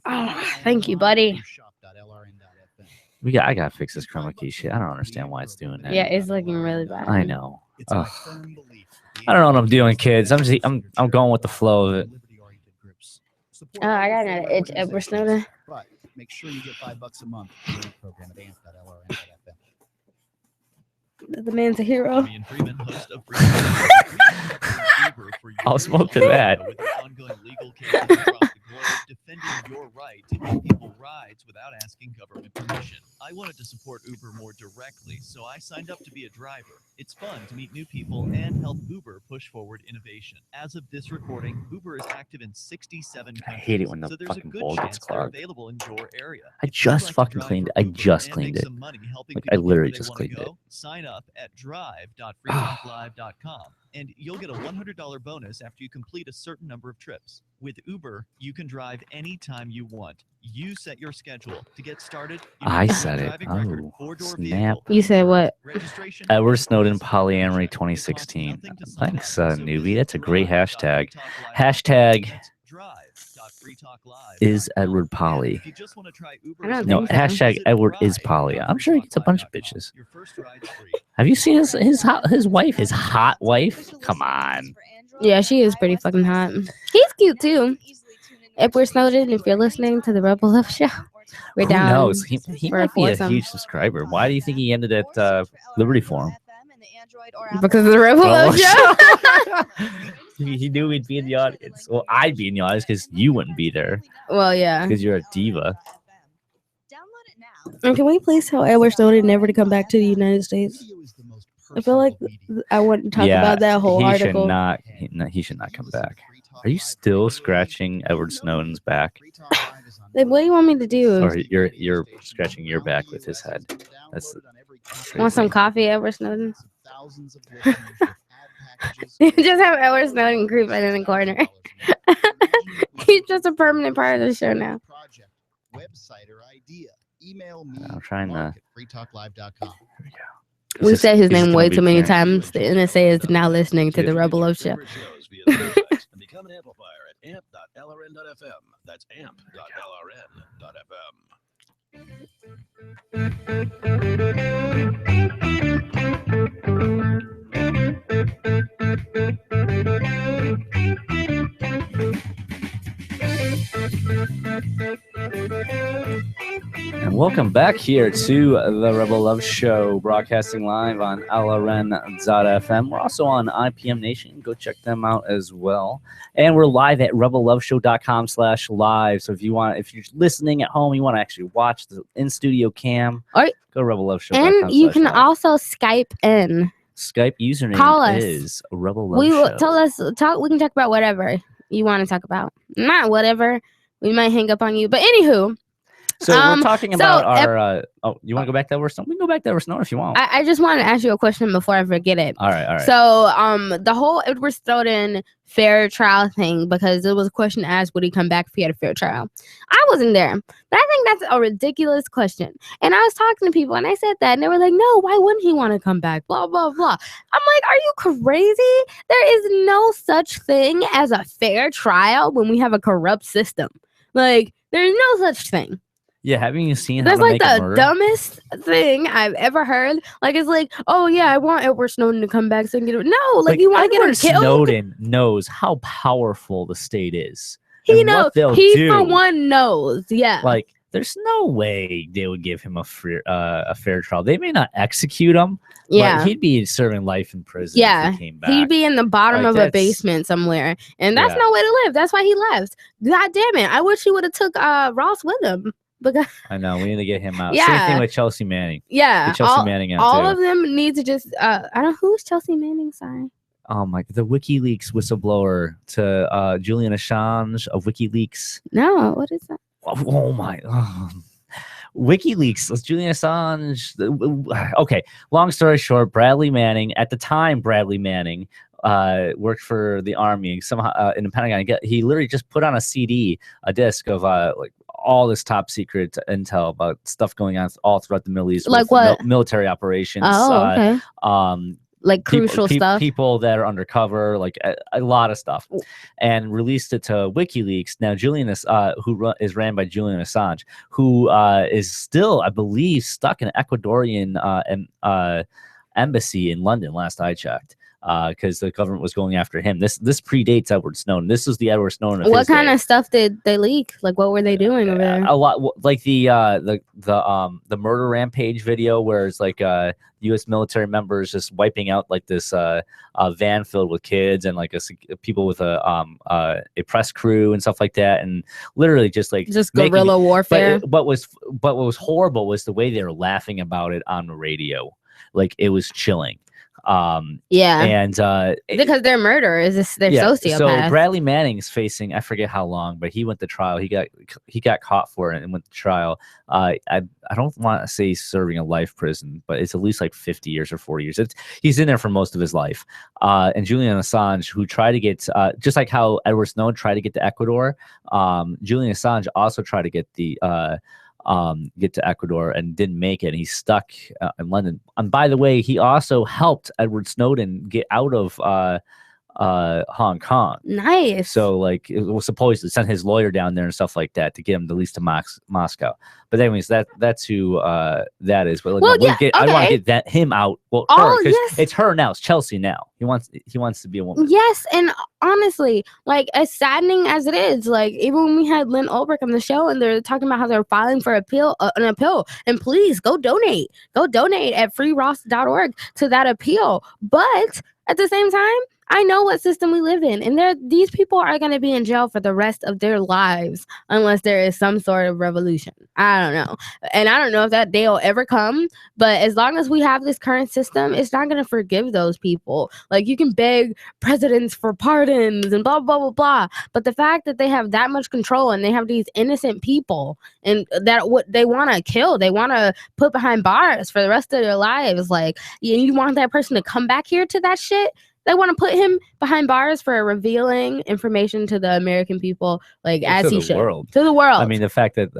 Oh, thank you, buddy. I gotta fix this chroma key shit. I don't understand why it's doing that. Yeah, it's looking really bad. I know. Ugh. I don't know what I'm doing, kids. I'm going with the flow of it. Oh, I got another itch, Edward Snowden. But make sure you get $5 a month for the program at amp.lrn.fm. The man's a hero. I'll smoke to that. Defending your right to give people rides without asking government permission. I wanted to support Uber more directly, so I signed up to be a driver. It's fun to meet new people and help Uber push forward innovation. As of this recording, Uber is active in 67 countries. I hate it when the so there's a fucking good bowl chance gets they're clogged. available in your area. I just fucking cleaned it. I just cleaned it. Like I literally just cleaned it. Sign up at drive.freetalklive.com and you'll get a $100 bonus after you complete a certain number of trips. With Uber, you can drive anytime you want. You set your schedule. To get started, you I need a said it. driving record, Oh, four-door snap. You said what? Edward Snowden polyamory 2016. Thanks, newbie. That's a great hashtag. Hashtag is Edward poly. No, hashtag Edward is poly. I'm sure he gets a bunch of bitches. Have you seen his wife, his hot wife? Come on. Yeah, she is pretty fucking hot. He's cute too. Edward Snowden, if you're listening to the Rebel Love Show, we're Who down. knows? He for might be a foursome. huge subscriber. Why do you think he ended at Liberty Forum? Because of the Rebel Love Show. He knew we'd be in the audience. Well, I'd be in the audience because you wouldn't be there. Well, yeah. Because you're a diva. And can we please tell Edward Snowden never to come back to the United States? I feel like I want to talk about that whole article. He should not come back. Are you still scratching Edward Snowden's back? Like, what do you want me to do? Or you're scratching your back with his head? Want some coffee, Edward Snowden? You just have Edward Snowden creeping in the corner. He's just a permanent part of the show now. Website or idea. Email me. I'm trying to. freetalklive.com. We Just- said his he's just name gonna way be too many Karen. times. The NSA is now listening to the Rebel Love Show. And become an amplifier at amp.lrn.fm. That's amp.lrn.fm. And welcome back here to the Rebel Love Show, broadcasting live on LRN.FM. We're also on IPMNation. Go check them out as well. And we're live at rebelloveshow.com/live. So if you're listening at home, you want to actually watch the in-studio cam, All right. go rebelloveshow.com. And you can also Skype in. Skype username Call us. is Rebel Love We will Show. tell us talk. We can talk about whatever you want to talk about. Not whatever. We might hang up on you. But anywho. So we're talking about our. You want to go back to Edward Snowden? We can go back to Edward Snowden if you want. I just want to ask you a question before I forget it. All right. So the whole Edward Snowden fair trial thing, because it was a question asked, would he come back if he had a fair trial? I wasn't there, but I think that's a ridiculous question. And I was talking to people and I said that, and they were like, no, why wouldn't he want to come back? Blah, blah, blah. I'm like, are you crazy? There is no such thing as a fair trial when we have a corrupt system. Like, there's no such thing. Yeah, haven't you seen That's how to like make a the murder? dumbest thing I've ever heard. Like, it's like, oh yeah, I want Edward Snowden to come back so I can get him. No, like you want to get him Edward killed? Snowden knows how powerful the state is. He and knows. what they'll He do. for one knows. Yeah. Like, there's no way they would give him a fair trial. They may not execute him. Yeah. But he'd be serving life in prison. Yeah, if he came back. he'd be in the bottom Like, of a that's- basement somewhere, and that's Yeah. no way to live. That's why he left. God damn it! I wish he would have took Ross with him. Because I know we need to get him out. Same Yeah. thing with Chelsea Manning. yeah, Get Chelsea Manning out all too. of them need to just. I don't. Who's Chelsea Manning? Sorry. Oh my! The WikiLeaks whistleblower to Julian Assange of WikiLeaks. No, what is that? Oh my! WikiLeaks. Julian Assange. Okay. Long story short, Bradley Manning. At the time, Bradley Manning worked for the Army somehow in the Pentagon. He literally just put on a disc of like all this top secret intel about stuff going on all throughout the Middle East, Like with what? Military operations. Oh, okay. Like People- crucial peop- stuff. People that are undercover, like a lot of stuff, and released it to WikiLeaks. Now, Julian is is ran by Julian Assange, who is still, I believe, stuck in an Ecuadorian embassy in London. Last I checked, because the government was going after him. This predates Edward Snowden. This is the Edward Snowden. Of What his kind day. of stuff did they leak? Like, what were they doing over there? A lot, like the murder rampage video, where it's like U.S. military members just wiping out like this van filled with kids and like people with a press crew and stuff like that, and literally just like guerrilla warfare. But what was horrible was the way they were laughing about it on the radio. Like, it was chilling. Yeah. And Because they're murderers. They're sociopaths. So Bradley Manning's facing, I forget how long, but he went to trial. He got caught for it and went to trial. I don't want to say serving a life prison, but it's at least like 50 years or 40 years. He's in there for most of his life. And Julian Assange, who tried to get, just like how Edward Snowden tried to get to Ecuador, Julian Assange also tried to get get to Ecuador and didn't make it. He's stuck in London. And by the way, he also helped Edward Snowden get out of Hong Kong. Nice. So like, it was supposed to send his lawyer down there and stuff like that to get him at least to Moscow. But anyways, that's who that is. But like, Well, yeah, I want okay. to get him out. Well, Oh, because yes. it's her now. It's Chelsea now. He wants to be a woman. Yes, and honestly, like, as saddening as it is, like, even when we had Lynn Ulbrich on the show and they're talking about how they're filing for an appeal, and please go donate at freeross.org to that appeal. But at the same time, I know what system we live in, and these people are going to be in jail for the rest of their lives unless there is some sort of revolution. I don't know, and I don't know if that day will ever come. But as long as we have this current system, it's not going to forgive those people. Like, you can beg presidents for pardons and blah blah blah blah, but the fact that they have that much control and they have these innocent people and that what they want to kill, they want to put behind bars for the rest of their lives. Like, you want that person to come back here to that shit. They want to put him behind bars for revealing information to the American people, like as he should. To the world. I mean, the fact that,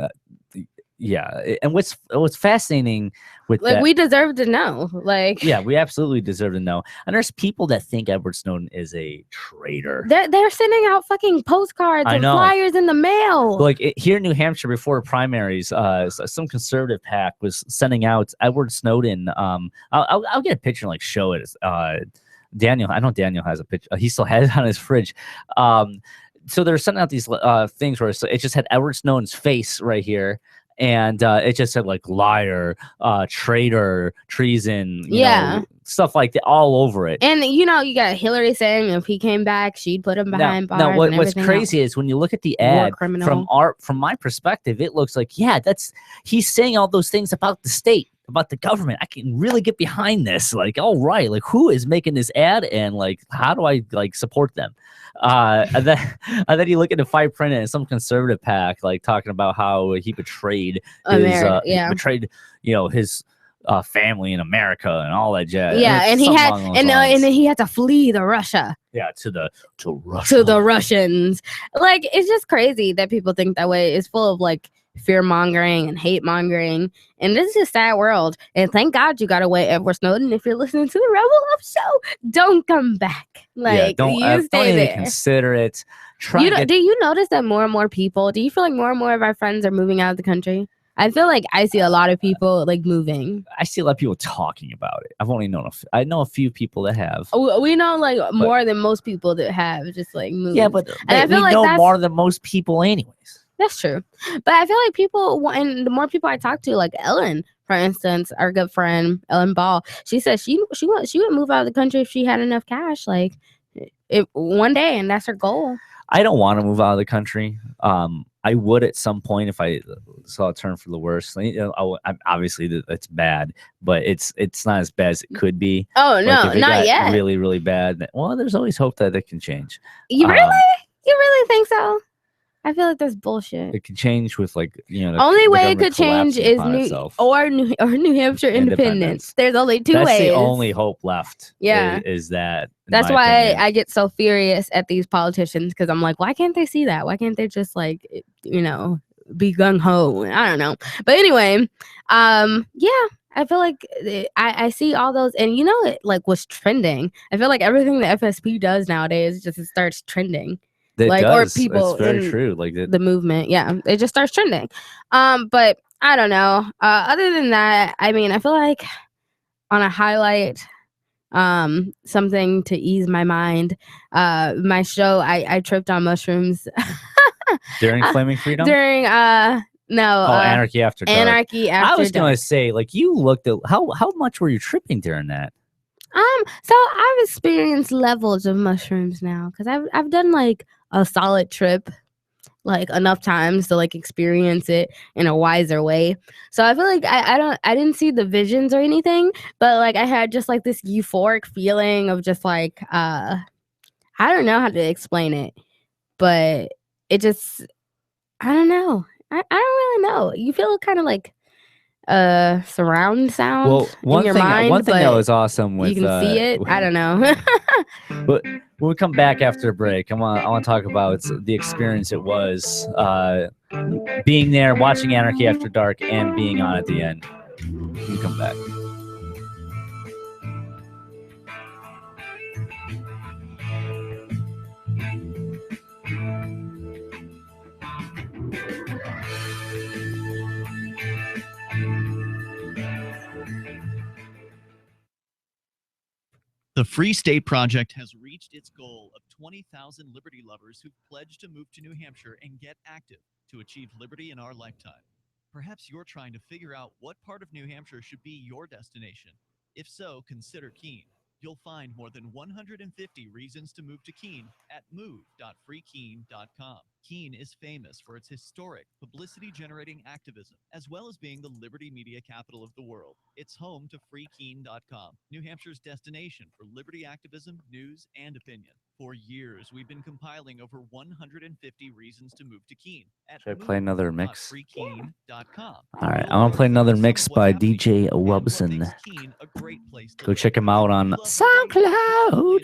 and what's fascinating with like that, we deserve to know. Like, yeah, we absolutely deserve to know. And there's people that think Edward Snowden is a traitor. They're sending out fucking postcards and flyers in the mail. Like here in New Hampshire before primaries, some conservative PAC was sending out Edward Snowden. I'll get a picture and like show it. Daniel, I know Daniel has a picture. He still has it on his fridge. So they're sending out these things where it just had Edward Snowden's face right here, and it just said like liar, traitor, treason, you know, stuff like that all over it. And you know, you got Hillary saying if he came back, she'd put him behind bars. Now, what's crazy is when you look at the ad criminal. from my perspective, it looks like he's saying all those things about the state, about the government. I can really get behind this. Like, all right, like who is making this ad, and like how do I like support them? And then you look at the fine print and some conservative PAC like talking about how he betrayed betrayed his family in America and all that jazz. Yeah, and he had and then he had to flee to Russia. Yeah, to Russia. To the Russians. Like, it's just crazy that people think that way. It's full of like fear mongering and hate mongering, and this is a sad world. And thank God you got away, Edward Snowden. If you're listening to the Rebel Love Show, don't come back. Like, don't you stay even there. Consider it. Do you notice that more and more people? Do you feel like more and more of our friends are moving out of the country? I feel like I see a lot of people like moving. I see a lot of people talking about it. I know a few people that have. We know like more than most people that have just like moved. Yeah, but and I feel like know more than most people anyways. That's true. But I feel like people, and the more people I talk to, like Ellen, for instance, our good friend Ellen Ball, she said she would move out of the country if she had enough cash, like one day, and that's her goal. I don't want to move out of the country. I would at some point if I saw a turn for the worse. You know, obviously it's bad, but it's not as bad as it could be. Oh no, like not yet. Really, really bad. Well, there's always hope that it can change. You really? You really think so? I feel like that's bullshit. It could change with like only way it could change is New Hampshire independence. There's only two ways. That's the only hope left. Yeah, is that. That's why I get so furious at these politicians, because I'm like, why can't they see that? Why can't they just like be gung ho? I don't know. But anyway, yeah. I feel like I see all those, and it like was trending. I feel like everything the FSP does nowadays just starts trending. It like does. Or people it's very true. Like the movement, it just starts trending. But I don't know. Other than that, I mean, I feel like on a highlight, something to ease my mind. My show, I tripped on mushrooms during Flaming Freedom. During Anarchy After Dark. Anarchy After I was Dark. gonna say, like, you looked at how much were you tripping during that? So I've experienced levels of mushrooms now, because I've done like a solid trip like enough times to like experience it in a wiser way. So I feel like I didn't see the visions or anything, but like I had just like this euphoric feeling of just like I don't know how to explain it, but it just I don't know. I don't really know. You feel kind of like surround sound in your mind. One thing that was awesome with you can see it. I don't know. But when we come back after a break, I want to talk about the experience it was being there, watching Anarchy After Dark, and being on at the end. We come back. The Free State Project has reached its goal of 20,000 liberty lovers who've pledged to move to New Hampshire and get active to achieve liberty in our lifetime. Perhaps you're trying to figure out what part of New Hampshire should be your destination. If so, consider Keene. You'll find more than 150 reasons to move to Keene at move.freekeene.com. Keene is famous for its historic, publicity-generating activism, as well as being the liberty media capital of the world. It's home to freekeene.com, New Hampshire's destination for liberty activism, news, and opinion. For years, we've been compiling over 150 reasons to move to Keene at Should I play another mix? freekeene.com. All right, I want to play another mix by DJ Wubson. Go check him out on SoundCloud.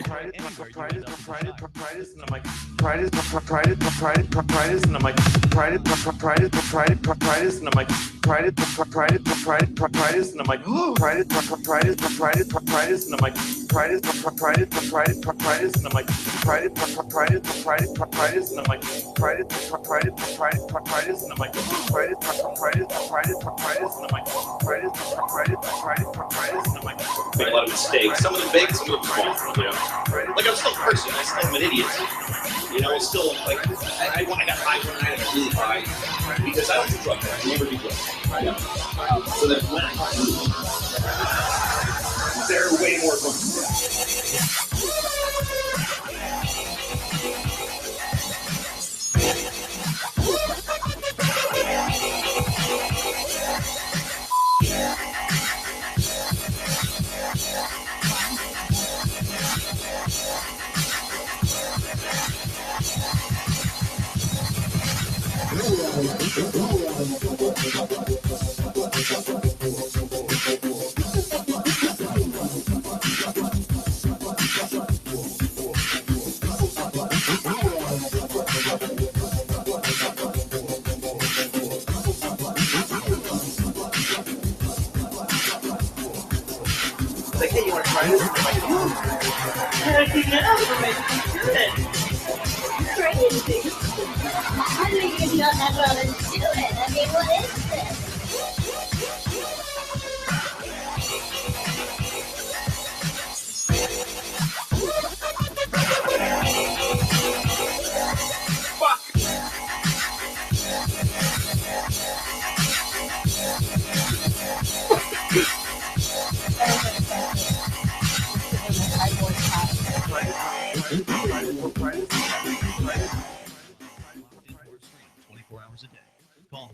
Make a lot of mistakes. Some of them big, some of them small. You know, like I'm still a person. I still am an idiot. You know, it's still like I got high one night. I got really high because I don't do drugs. I never do drugs. Yeah. So that when I do, they're way more fun. Like, hey, you want to try this? I'm like, Anything else will make you good. Crazy. I think if you're not rather do it, I mean, what is this? Call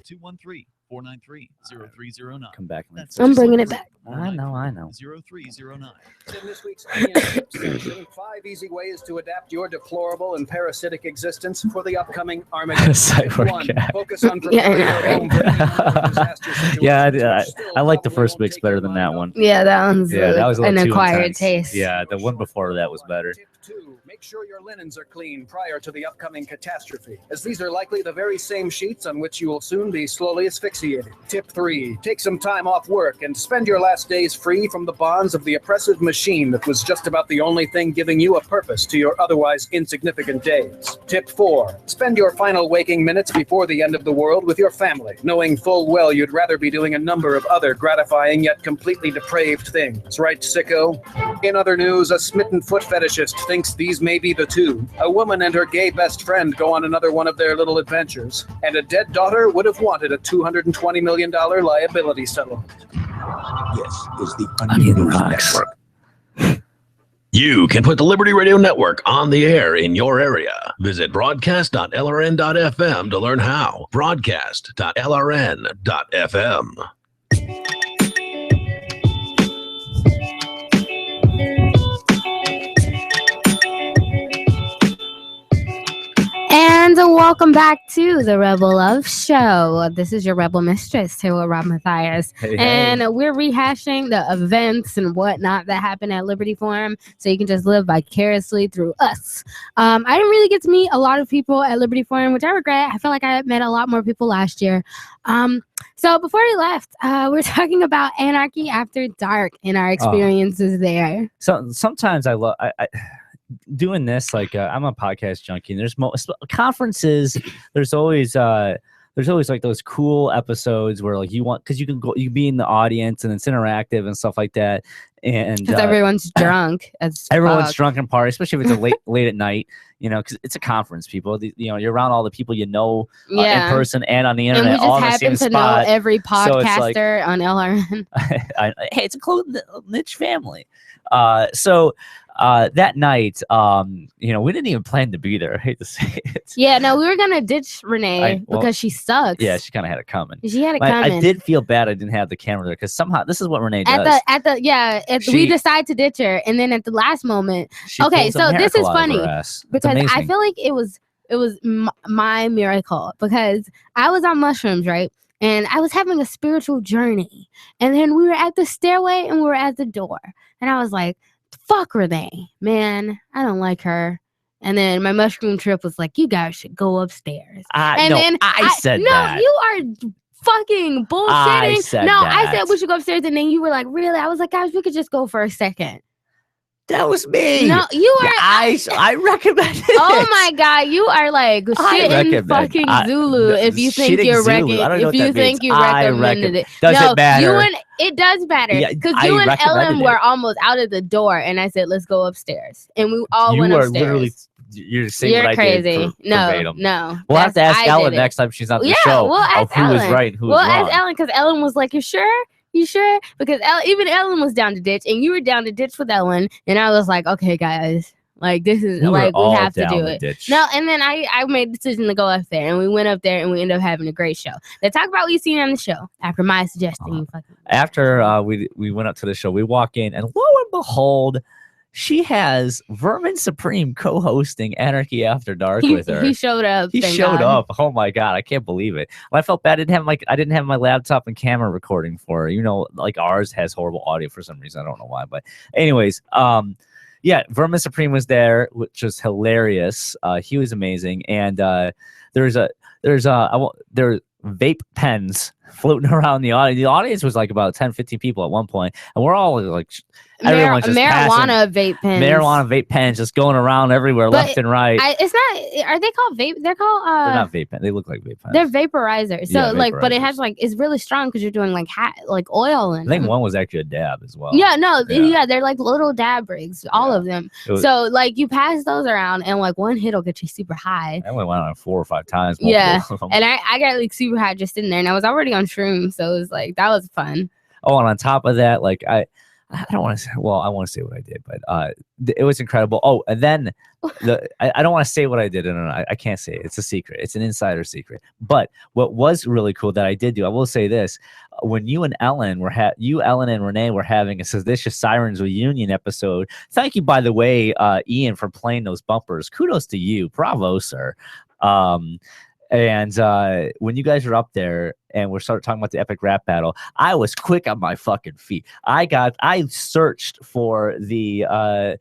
213-493-0309. Come back. I'm bringing it back. I know. 0309. In this week's section, 5 easy ways to adapt your deplorable and parasitic existence for the upcoming Armageddon. One, focus on preparing your home for disaster situations. Yeah, I like the first mix better than that one. Yeah, that one's that was a an little too acquired intense. taste. Yeah, the one before that was better. Make sure your linens are clean prior to the upcoming catastrophe, as these are likely the very same sheets on which you will soon be slowly asphyxiated. Tip 3. Take some time off work and spend your last days free from the bonds of the oppressive machine that was just about the only thing giving you a purpose to your otherwise insignificant days. Tip 4. Spend your final waking minutes before the end of the world with your family, knowing full well you'd rather be doing a number of other gratifying yet completely depraved things. Right, sicko? In other news, a smitten foot fetishist thinks these may be the two. A woman and her gay best friend go on another one of their little adventures, and a dead daughter would have wanted a $220 million liability settlement. This is the Onion News Network. You can put the Liberty Radio Network on the air in your area. Visit broadcast.lrn.fm to learn how. Broadcast.lrn.fm. And welcome back to the Rebel Love Show. This is your Rebel Mistress, Taylor Rob Mathias. Hey. And we're rehashing the events and whatnot that happened at Liberty Forum, so you can just live vicariously through us. I didn't really get to meet a lot of people at Liberty Forum, which I regret. I feel like I met a lot more people last year. So before we left, we're talking about Anarchy After Dark and our experiences there. So sometimes I love doing this. Like I'm a podcast junkie, and there's conferences. There's always there's always like those cool episodes where like you want, because you can be in the audience and it's interactive and stuff like that. And because everyone's drunk. Everyone's drunk and party, especially if it's late at night. Because it's a conference, people. You're around all the people you know in person and on the internet. And we all just in the same happen to spot. know every podcaster so on LRN. Hey, it's a close niche family. So that night, we didn't even plan to be there. I hate to say it. Yeah, no, we were gonna ditch Renee because she sucks. Yeah, she kind of had it coming. She had it coming. I did feel bad I didn't have the camera there because somehow this is what Renee does. We decided to ditch her, and then at the last moment. Okay, so this is funny because I feel like it was my miracle because I was on mushrooms, right? And I was having a spiritual journey, and then we were at the stairway and we were at the door, and I was like, fuck Renee, man, I don't like her. And then my mushroom trip was like, you guys should go upstairs. I said that. No, you are fucking bullshitting. I said we should go upstairs, and then you were like, really? I was like, guys, we could just go for a second. That was me. No, you are. I recommend it. Oh my god, you are like shitting fucking Zulu. If you think you're recommended it, doesn't matter. It does matter because you and Ellen were almost out of the door, and I said, "Let's go upstairs," and we all went upstairs. You're saying what I crazy. did No. We'll have to ask Ellen next time she's on the show. We'll ask who was right and who was wrong. We'll ask Ellen because Ellen was like, "You sure? You sure?" Because even Ellen was down to ditch, and you were down to ditch with Ellen, and I was like, "Okay, guys, like this is we have to do it." No, and then I made the decision to go up there, and we went up there, and we ended up having a great show. Let's talk about what you seen on the show after my suggestion. After we went up to the show, we walk in, and lo and behold, she has Vermin Supreme co-hosting Anarchy After Dark with her. He showed up. He showed up. Oh my god, I can't believe it. Well, I felt bad. I didn't have my laptop and camera recording for her. Like ours has horrible audio for some reason. I don't know why, but anyways, yeah, Vermin Supreme was there, which was hilarious. He was amazing, and there's vape pens floating around the audience. The audience was like about 10-15 people at one point, and we're all like everyone's just marijuana vape pens just going around everywhere, left and right. It's not. Are they called vape? They're called. They're not vape pens. They look like vape pens. They're vaporizers. So but it has it's really strong because you're doing like oil in. I think one was actually a dab as well. Yeah, they're like little dab rigs, all of them. So like you pass those around, and like one hit will get you super high. I went on 4 or 5 times. Yeah, and I got like super high just sitting there, and I was already on shrooms, so it was like that was fun. Oh, and on top of that, like I don't want to say. Well, I want to say what I did, but it was incredible. Oh, and then I don't want to say what I did. No, I can't say it. It's a secret. It's an insider secret. But what was really cool that I did do, I will say this: when you and Ellen Ellen and Renee were having a Seditious Sirens reunion episode. Thank you, by the way, Ian, for playing those bumpers. Kudos to you. Bravo, sir. And when you guys were up there and we started talking about the epic rap battle, I was quick on my fucking feet. I searched for the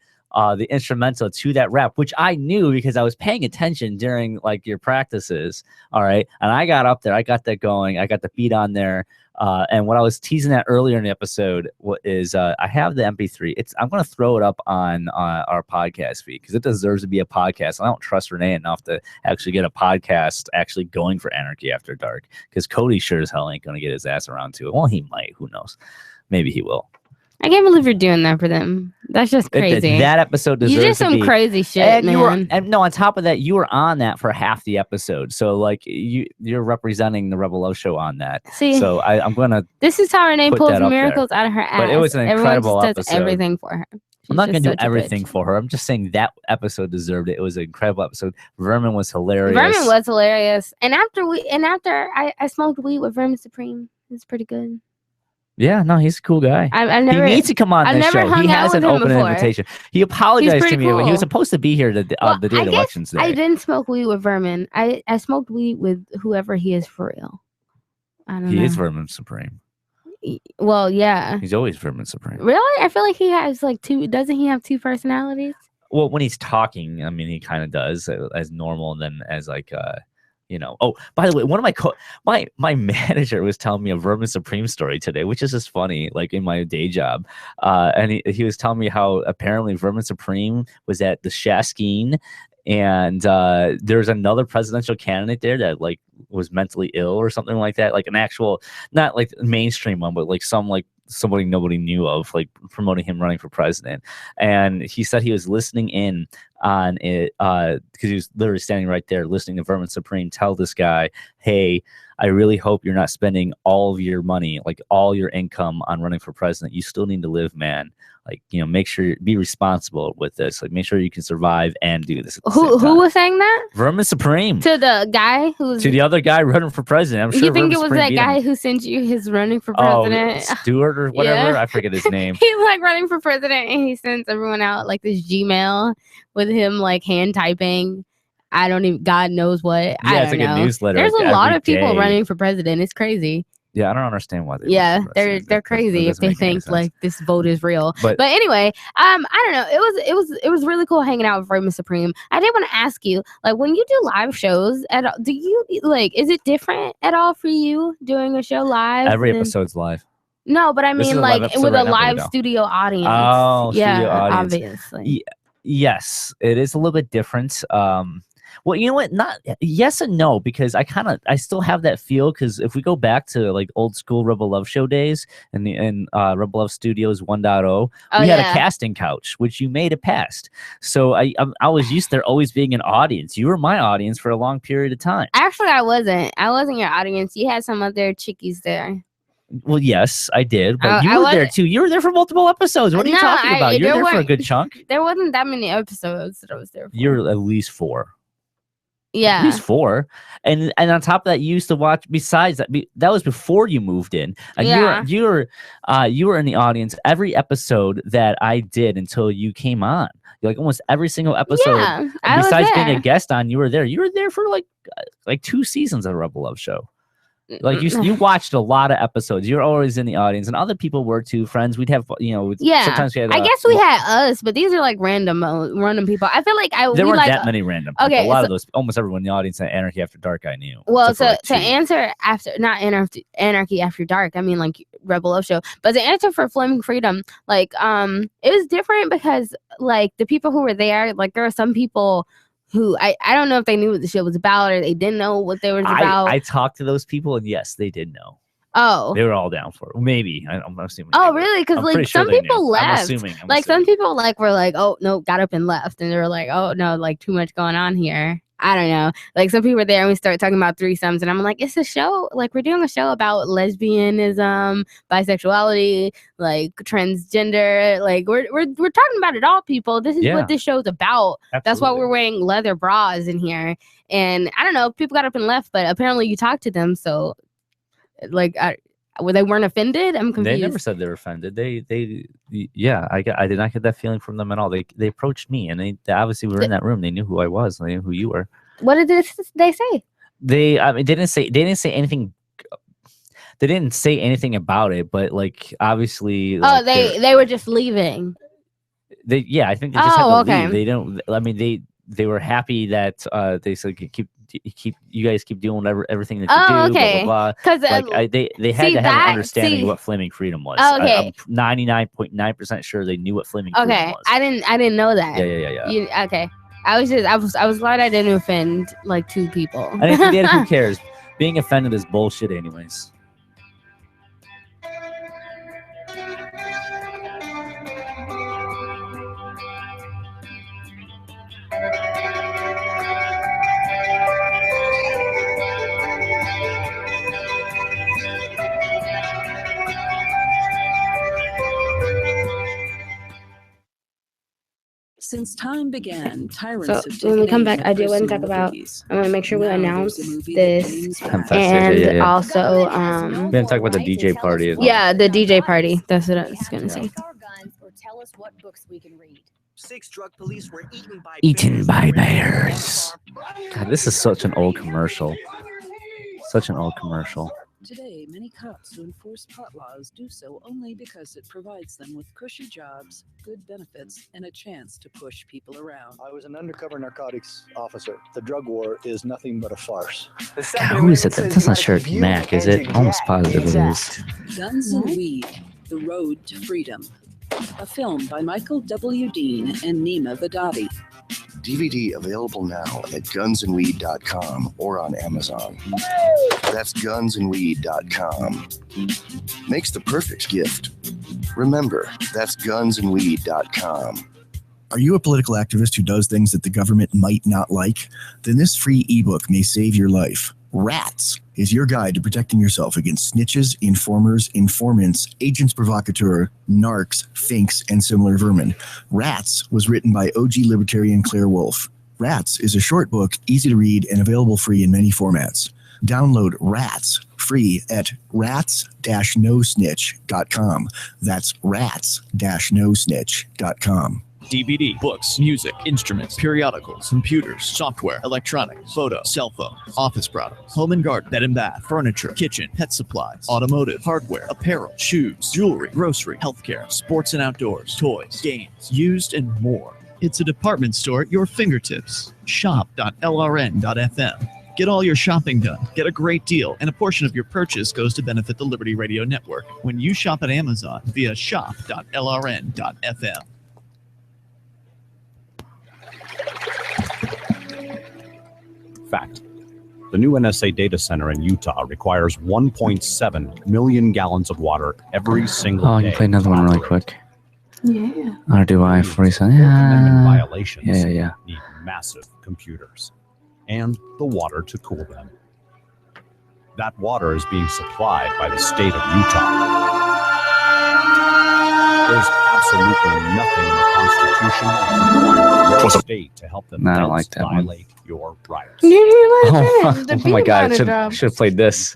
instrumental to that rap, which I knew because I was paying attention during like your practices. All right. And I got up there, I got that going, I got the beat on there. And what I was teasing that earlier in the episode is I have the MP3. I'm going to throw it up on our podcast feed because it deserves to be a podcast. I don't trust Renee enough to actually get a podcast actually going for Anarchy After Dark because Cody sure as hell ain't going to get his ass around to it. Well, he might. Who knows? Maybe he will. I can't believe you're doing that for them. That's just crazy. That episode deserves you did some crazy shit, man. No, on top of that, you were on that for half the episode. So like you're representing the Rebel Love Show on that. See, so I'm gonna. This is how Renee pulls miracles out of her ass. But it was an incredible episode. Does everything for her. I'm not gonna do everything for her. I'm just saying that episode deserved it. It was an incredible episode. Vermin was hilarious. Vermin was hilarious. And after I smoked weed with Vermin Supreme, it was pretty good. Yeah, no, he's a cool guy. I never, he needs to come on this show. He has an open invitation. He apologized to me when he was supposed to be here the day of elections day. I didn't smoke weed with Vermin. I smoked weed with whoever he is for real. I don't know. He is Vermin Supreme. Well, yeah. He's always Vermin Supreme. Really? I feel like he has like two. Doesn't he have 2 personalities? Well, when he's talking, I mean, he kind of does as normal, and then as like you know. Oh, by the way, one of my manager was telling me a Vermin Supreme story today, which is just funny, like in my day job. And he was telling me how apparently Vermin Supreme was at the Shaskeen, and there's another presidential candidate there that like was mentally ill or something like that, like an actual, not like mainstream one, but like somebody nobody knew of, like promoting him running for president. And he said he was listening in on it because he was literally standing right there listening to Vermin Supreme tell this guy, hey, I really hope you're not spending all of your money, like all your income on running for president. You still need to live, man. Like, you know, make sure be responsible with this. Like, make sure you can survive and do this. Who was saying that? Vermin Supreme. To the guy who's to the other guy running for president. I'm sure. You think Vermin it was Supreme that beat guy him. who sent you his running for president? Oh, Stewart or whatever. Yeah. I forget his name. He's like running for president, and he sends everyone out like this Gmail with him like hand typing. I don't even. God knows what. Yeah, I it's don't like a know. newsletter. There's like a lot every of people day. running for president. It's crazy. Yeah, I don't understand why they. Yeah, run for president. they're crazy That if they doesn't make any think sense. like this vote is real. But- But anyway, I don't know. It was really cool hanging out with Vermin Supreme. I did want to ask you, like, when you do live shows, do you like? Is it different at all for you doing a show live? Every than- episode's live. No, but I This is mean a live like episode with right a now, live Bruno. studio audience. Oh, yeah, studio audience. obviously. Yes, it is a little bit different. Well, you know what? Not yes and no, because I still have that feel, because if we go back to like old school Rebel Love Show days and Rebel Love Studios 1.0, we had a casting couch, which you made it past. So I was used to there always being an audience. You were my audience for a long period of time. Actually, I wasn't your audience. You had some other chickies there. Well, yes, I did, but you I were there wasn't- too. You were there for multiple episodes. What are you No, talking about? You're there there for a weren't- good chunk. There wasn't that many episodes that I was there for. You're at least 4. Yeah. At least 4, and on top of that, you used to watch. Besides that, that was before you moved in, and Yeah. you were in the audience every episode that I did until you came on. Like almost every single episode. Yeah, I was besides being a there. guest on, you were there. You were there for like 2 seasons of Rebel Love Show. Like you watched a lot of episodes. You're always in the audience, and other people were too. Friends, we'd have Yeah. Sometimes we had. I guess we had us, but these are like random people. I feel like There we weren't like that many random people. Okay, A lot so- of those, almost everyone in the audience at Anarchy After Dark, I knew. Well, except for, to like, 2. answer after not Anarchy After Dark, I mean like Rebel Love Show, but to answer for Flaming Freedom, like it was different because like the people who were there, like there were some people who I don't know if they knew what the show was about or they didn't know what they was about. I talked to those people, and yes, they did know. Oh. They were all down for it. Maybe. I'm assuming. Oh, they were. really? Because I'm like pretty sure some they people knew. left. I'm assuming. Like some people like were like, oh no, got up and left, and they were like, oh no, like too much going on here. I don't know. Like some people were there, and we started talking about threesomes, and I'm like, it's a show. Like we're doing a show about lesbianism, bisexuality, like transgender. Like we're talking about it all, people. This is Yeah. what this show's about. That's why Absolutely. we're wearing leather bras in here. And I don't know, people got up and left, but apparently you talked to them, so like they weren't offended. I'm confused. They never said they were offended. I did not get that feeling from them at all. They approached me, and they obviously were in that room. They knew who I was. They knew who you were. What did they say? They didn't say anything. They didn't say anything about it, but like obviously. Oh, they were just leaving. I think they just had to okay. leave. They don't. I mean, they were happy that they said keep you guys keep doing everything that you do. Okay. Blah blah blah. 'Cause, like they had see to have that- an understanding see- of what Flaming Freedom was. Okay. I'm 99.9% sure they knew what Flaming Freedom Okay, was. I didn't know that. Yeah. Okay, I was glad I didn't offend like 2 people. And if you did, who cares? Being offended is bullshit, anyways. Since time began, tyrants So have when we taken come aim back, at I do want to personal talk about. liberties. I want to make sure we Now announce there's a movie that this, aims at Fantastic. and Yeah. also We didn't talk about the DJ party as well. yeah, the DJ party. That's what I was gonna say. Tell us what books we can read. 6 drug police were eaten by Eaten by bears. God, this is such an old commercial. Such an old commercial. Today, many cops who enforce pot laws do so only because it provides them with cushy jobs, good benefits, and a chance to push people around. I was an undercover narcotics officer. The drug war is nothing but a farce. God, who is it? That's not sure if Mac, is it? Almost positive it is. Guns and Weed, The Road to Freedom. A film by Michael W. Dean and Nima Vadati. DVD available now at gunsandweed.com or on Amazon. That's gunsandweed.com. Makes the perfect gift. Remember, that's gunsandweed.com. Are you a political activist who does things that the government might not like? Then this free ebook may save your life. Rats is your guide to protecting yourself against snitches, informers, informants, agents provocateur, narcs, finks, and similar vermin. Rats was written by OG libertarian Claire Wolfe. Rats is a short book, easy to read, and available free in many formats. Download Rats free at rats-nosnitch.com. That's rats-nosnitch.com. DVD, books, music, instruments, periodicals, computers, software, electronics, photo, cell phone, office products, home and garden, bed and bath, furniture, kitchen, pet supplies, automotive, hardware, apparel, shoes, jewelry, grocery, healthcare, sports and outdoors, toys, games, used, and more. It's a department store at your fingertips. Shop.lrn.fm. Get all your shopping done, get a great deal, and a portion of your purchase goes to benefit the Liberty Radio Network when you shop at Amazon via shop.lrn.fm. Fact. The new NSA data center in Utah requires 1.7 million gallons of water every single day. Oh, I can play another one really quick. Yeah. Or do I? 47. Amendment violations Yeah. need massive computers and the water to cool them. That water is being supplied by the state of Utah. There's absolutely nothing in the Constitution that requires your state to help them No, I don't like that one. violate your rights. Oh, oh my god, I should have played this.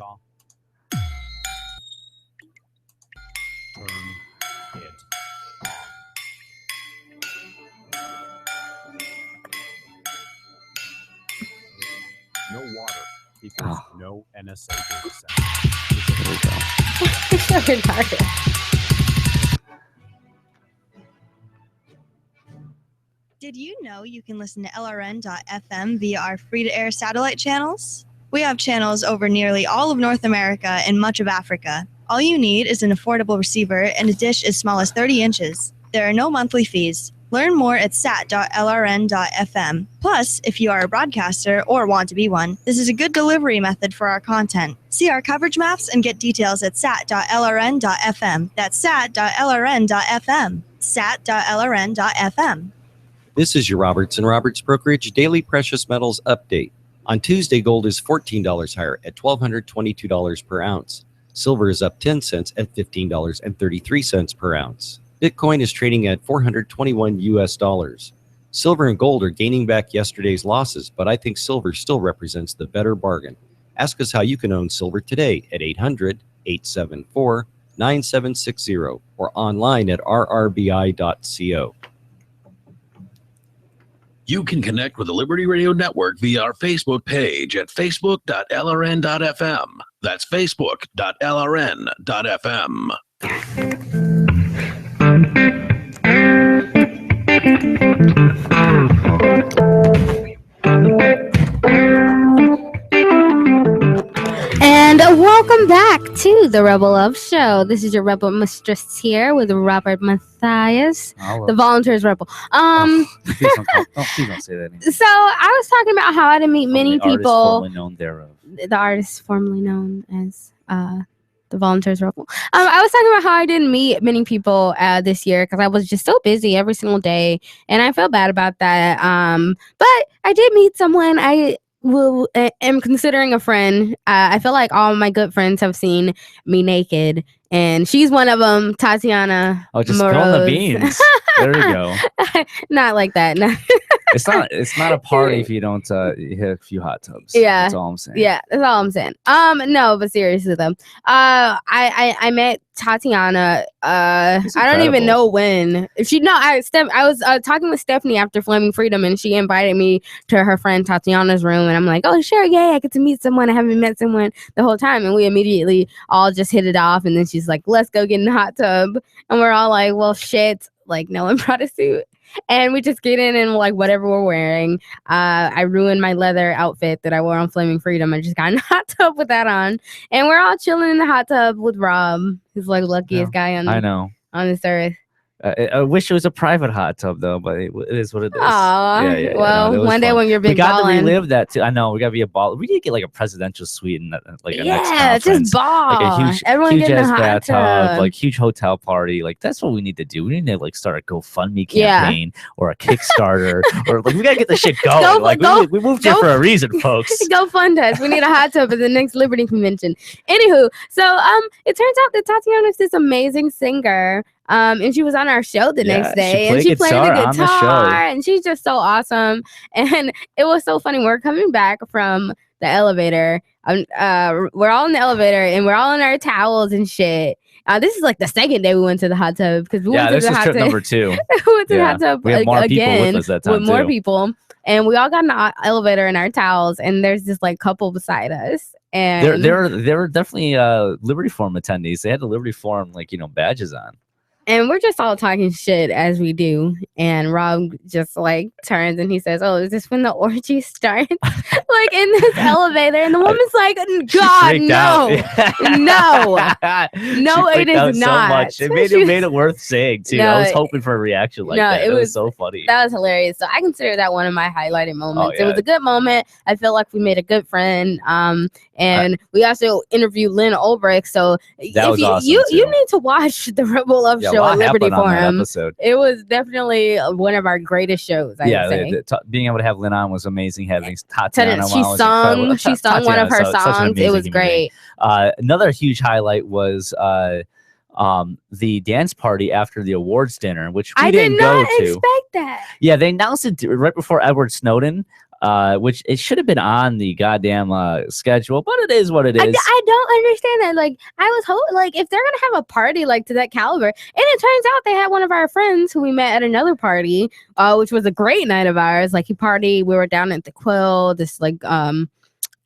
No water equals Oh. no NSA data center. Did you know you can listen to LRN.FM via our free-to-air satellite channels? We have channels over nearly all of North America and much of Africa. All you need is an affordable receiver and a dish as small as 30 inches. There are no monthly fees. Learn more at sat.lrn.fm. Plus, if you are a broadcaster or want to be one, this is a good delivery method for our content. See our coverage maps and get details at sat.lrn.fm. That's sat.lrn.fm. sat.lrn.fm. This is your Roberts & Roberts Brokerage Daily Precious Metals Update. On Tuesday, gold is $14 higher at $1,222 per ounce. Silver is up 10 cents at $15.33 per ounce. Bitcoin is trading at $421 US. Silver and gold are gaining back yesterday's losses, but I think silver still represents the better bargain. Ask us how you can own silver today at 800-874-9760 or online at rrbi.co. You can connect with the Liberty Radio Network via our Facebook page at facebook.lrn.fm. That's facebook.lrn.fm. And welcome back to the Rebel Love Show. This is your Rebel Mistress here with Robert Mathias, the Volunteers Rebel. Please don't say that anymore. So I was talking about how I didn't meet many The artist people. formerly known thereof. The artist formerly known as the Volunteers Rebel. I was talking about how I didn't meet many people this year because I was just so busy every single day, and I feel bad about that. But I did meet someone I am considering a friend. I feel like all my good friends have seen me naked, and she's one of them, Tatiana. Oh, just spill the beans. There we go. Not like that. No. It's not a party if you don't hit a few hot tubs. Yeah, that's all I'm saying. Yeah, that's all I'm saying. No, but seriously though, I met Tatiana. I don't even know when. I was talking with Stephanie after Flaming Freedom, and she invited me to her friend Tatiana's room, and I'm like, oh sure, yay, I get to meet someone. I haven't met someone the whole time, and we immediately all just hit it off. And then she's like, let's go get in the hot tub, and we're all like, well shit, like no one brought a suit. And we just get in and like whatever we're wearing. I ruined my leather outfit that I wore on Flaming Freedom. I just got in the hot tub with that on, and we're all chilling in the hot tub with Rob, who's like luckiest guy on this earth. I wish it was a private hot tub though, but it is what it is. Aww. Well, one day when you're big we got ballin'. to relive that too. I know we gotta be a ball. We need to get like a presidential suite in like a next Yeah, conference. just ball. Like a huge, Everyone huge get in the ass hot bathtub, tub. like huge hotel party. Like that's what we need to do. We need to like start a GoFundMe Yeah. campaign or a Kickstarter or like we gotta get the shit going. We moved here for a reason, folks. Go fund us. We need a hot tub at the next Liberty Convention. Anywho, so it turns out that Tatiana's this amazing singer. And she was on our show the next day, and she played the guitar, and she's just so awesome. And it was so funny. We're coming back from the elevator. We're all in the elevator, and we're all in our towels and shit. This is like the second day we went to the hot tub because we went to this the is hot trip tub. number 2. We went to the hot tub we had more people again with us that time with more too. people, and we all got in the elevator in our towels, and there's this like couple beside us. And There were definitely Liberty Forum attendees. They had the Liberty Forum badges on. And we're just all talking shit as we do. And Rob just like turns and he says, oh, is this when the orgy starts? Like in this elevator. And the woman's like, God, no. No, it is not. So much. It made it worth saying too. I was hoping for a reaction like that. It was so funny. That was hilarious. So I consider that one of my highlighted moments. It was a good moment. I feel like we made a good friend. And we also interviewed Lynn Ulbrich. So that was awesome you need to watch the Rebel Love Show at Liberty Forum. It was definitely one of our greatest shows. I would say. Being able to have Lynn on was amazing. Having Tatiana, she sung one of her songs. It was great. Another huge highlight was the dance party after the awards dinner, which we didn't go to. I did not expect that. Yeah, they announced it right before Edward Snowden. Which it should have been on the goddamn schedule, but it is what it is. I don't understand that. Like, I was hoping, like, if they're gonna have a party like to that caliber, and it turns out they had one of our friends who we met at another party, which was a great night of ours. Like, he partied. We were down at the Quill. This like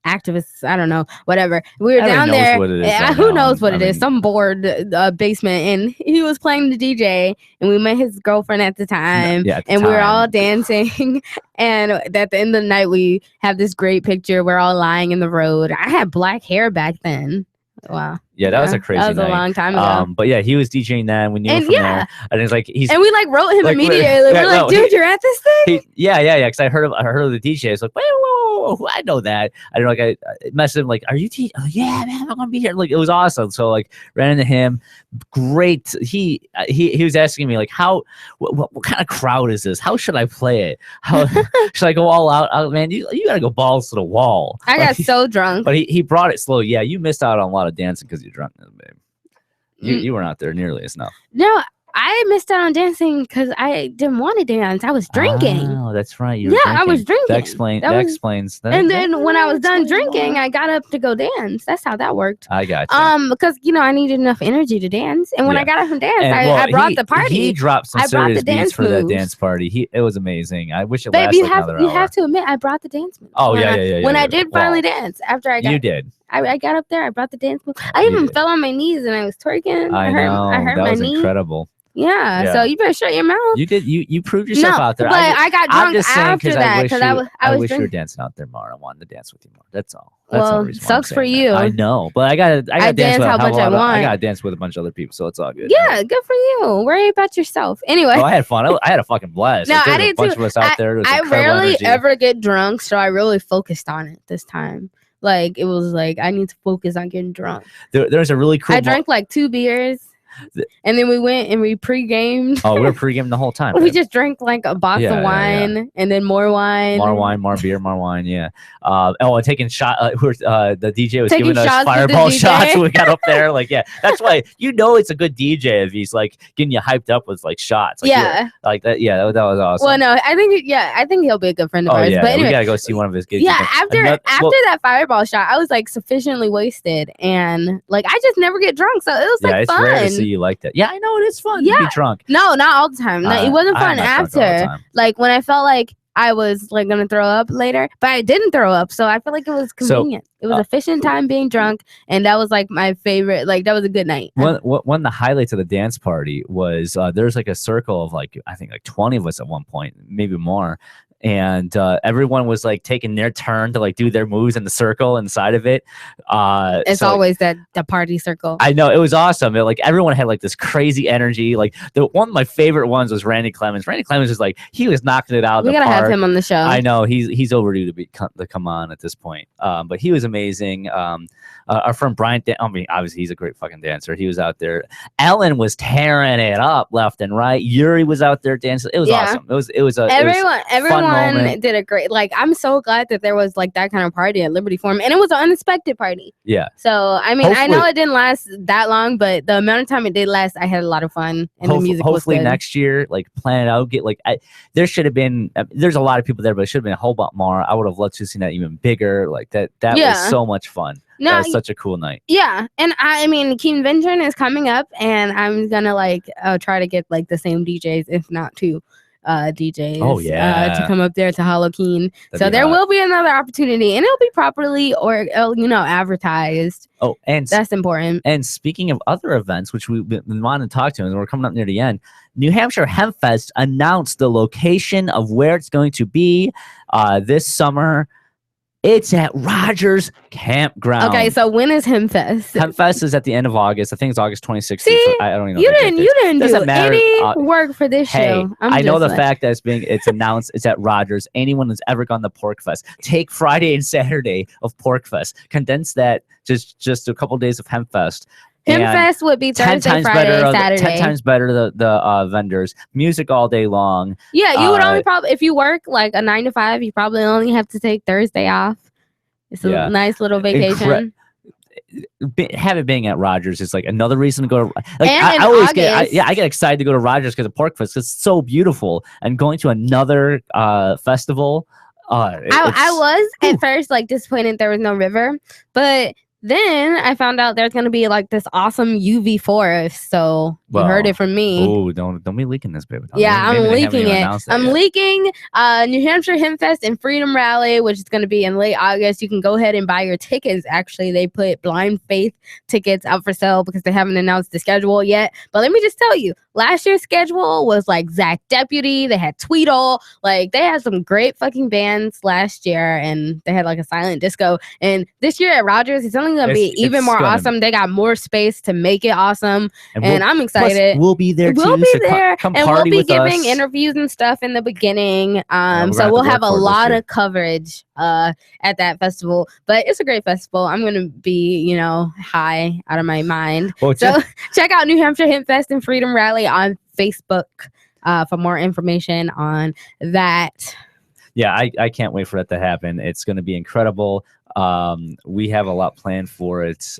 activists, I don't know, whatever. We were down there. Who knows what it is? Some bored basement, and he was playing the DJ, and we met his girlfriend at the time, and we were all dancing. And at the end of the night, we have this great picture. We're all lying in the road. I had black hair back then. Wow. Yeah, that was a crazy night. That was a long time ago. But yeah, he was DJing that. We knew him from there. And it's like and we like wrote him immediately. We're like, dude, you're at this thing? Yeah. Because I heard of the DJ. It's like, whoa, I know that. I don't know. Like I messaged him like, are you DJ? Oh, yeah, man, I'm gonna be here. Like it was awesome. So like ran into him. Great. He was asking me like, what kind of crowd is this? How should I play it? How should I go all out? Oh, man, you gotta go balls to the wall. I got so drunk. But he brought it slow. Yeah, you missed out on a lot of dancing because you're drunk, babe. You weren't out there nearly as enough. No, I missed out on dancing because I didn't want to dance. I was drinking. Oh, that's right. You were drinking. I was drinking. That explains that. And then when I was done drinking, I got up to go dance. That's how that worked. I got you. Because I needed enough energy to dance, and when I got up from dance, I brought the party. He dropped some serious beats for that dance party. It was amazing. I wish it lasted another hour. You have to admit, I brought the dance moves. Oh yeah. When I did finally dance after I got. You did. I got up there. I brought the dance move. I even fell on my knees and I was twerking. I hurt my knee. Incredible. Yeah, so you better shut your mouth. You did. You proved yourself out there. But I got drunk after that because I wish you were dancing out there more. I wanted to dance with you more. That's all. Well, sucks for you. I know, but I got to dance with how much I want. I got to dance with a bunch of other people, so it's all good. Yeah, good for you. Worry about yourself. Anyway. I had fun. I had a fucking blast. No, I did too. A bunch of us out there. I rarely ever get drunk, so I really focused on it this time. Like it was like I need to focus on getting drunk. There's a really cool. I drank like 2 beers. And then we went and we pre-gamed. Oh, we were pre-gaming the whole time. We just drank like a box Yeah, of wine and then more wine. More wine, more beer, more wine. Yeah. And taking shot. The DJ was Taking giving us shots with the fireball DJ. shots when we got up there. Like, yeah, that's why it's a good DJ if he's like getting you hyped up with like shots. Like, Yeah. like that. Yeah, that was awesome. Well, no, I think he'll be a good friend of ours. Yeah, but anyway, we gotta go see one of his gigs. yeah, again. after that fireball shot, I was like sufficiently wasted, and like I just never get drunk, so it was yeah, like it's fun. rare to see you like that. Yeah, I know it is fun to be drunk. No, not all the time. It wasn't I'm fun not drunk all the after. time. Like when I felt like I was like gonna throw up later, but I didn't throw up, so I feel like it was convenient. It was efficient time being drunk, and that was like my favorite. Like that was a good night. One of the highlights of the dance party was there's like a circle of like I think like 20 of us at one point, maybe more. And everyone was like taking their turn to like do their moves in the circle inside of it. It's always the party circle. I know, it was awesome. Like everyone had like this crazy energy. Like one of my favorite ones was Randy Clemens. Randy Clemens is like he was knocking it out. We gotta have him on the show. I know he's overdue to come on at this point. But he was amazing. Our friend Brian, I mean, obviously he's a great fucking dancer. He was out there. Ellen was tearing it up left and right. Yuri was out there dancing. It was awesome. It was Everyone did a great. Like I'm so glad that there was like that kind of party at Liberty Forum, and it was an unexpected party. Yeah. So I mean, I know it didn't last that long, but the amount of time it did last, I had a lot of fun, and the music was hopefully good. next year, like plan it out. Get like there should have been. There's a lot of people there, but it should have been a whole lot more. I would have loved to have seen that even bigger. Like that was so much fun. No, that was such a cool night. Yeah, and I mean, convention is coming up, and I'm gonna like try to get like the same DJs, if not two DJs. Oh, yeah. To come up there to Halloween. That'd So be there hot. will be another opportunity, and it'll be properly advertised. Oh, and that's important. And speaking of other events, which we've been wanting to talk to, and we're coming up near the end, New Hampshire Hempfest announced the location of where it's going to be this summer. It's at Rogers Campground. Okay, so when is Hempfest? Hempfest is at the end of August. I think it's August 26th. See, I don't even know. you the date didn't is. do Doesn't matter. any work for this Hey, show. I know the just fact that it's announced. It's at Rogers. Anyone who's ever gone to Porc Fest, take Friday and Saturday of Porc Fest, condense that just a couple days of Hempfest. Hempfest would be 10 Thursday, times Friday, better, Saturday. 10 times better the vendors, music all day long. Yeah, you would only probably, if you work like a 9 to 5, you probably only have to take Thursday off. It's a nice little vacation. Have it being at Rogers is like another reason to go to. Like And I in always August- I get excited to go to Rogers because of Porc Fest. It's so beautiful, and going to another festival. I was at first like disappointed there was no river, but then I found out there's gonna be like this awesome UV forest. So you heard it from me. Oh, don't be leaking this, baby. Yeah, Maybe I'm they haven't leaking even it. announced I'm yet. leaking New Hampshire Hempfest and Freedom Rally, which is going to be in late August. You can go ahead and buy your tickets. Actually, they put Blind Faith tickets out for sale because they haven't announced the schedule yet. But let me just tell you, last year's schedule was like Zach Deputy. They had Tweedle. Like they had some great fucking bands last year, and they had like a silent disco. And this year at Rogers, it's only going to be even more awesome. They got more space to make it awesome, and I'm excited. Plus, we'll be there We'll too. be so there, come and we'll party be with giving us. interviews and stuff in the beginning. we're So gonna we'll have have to a work for it this lot year. of coverage at that festival. But it's a great festival. I'm gonna be, high out of my mind. Well, So check out New Hampshire Hempfest and Freedom Rally on Facebook for more information on that. Yeah, I can't wait for that to happen. It's going to be incredible. We have a lot planned for it.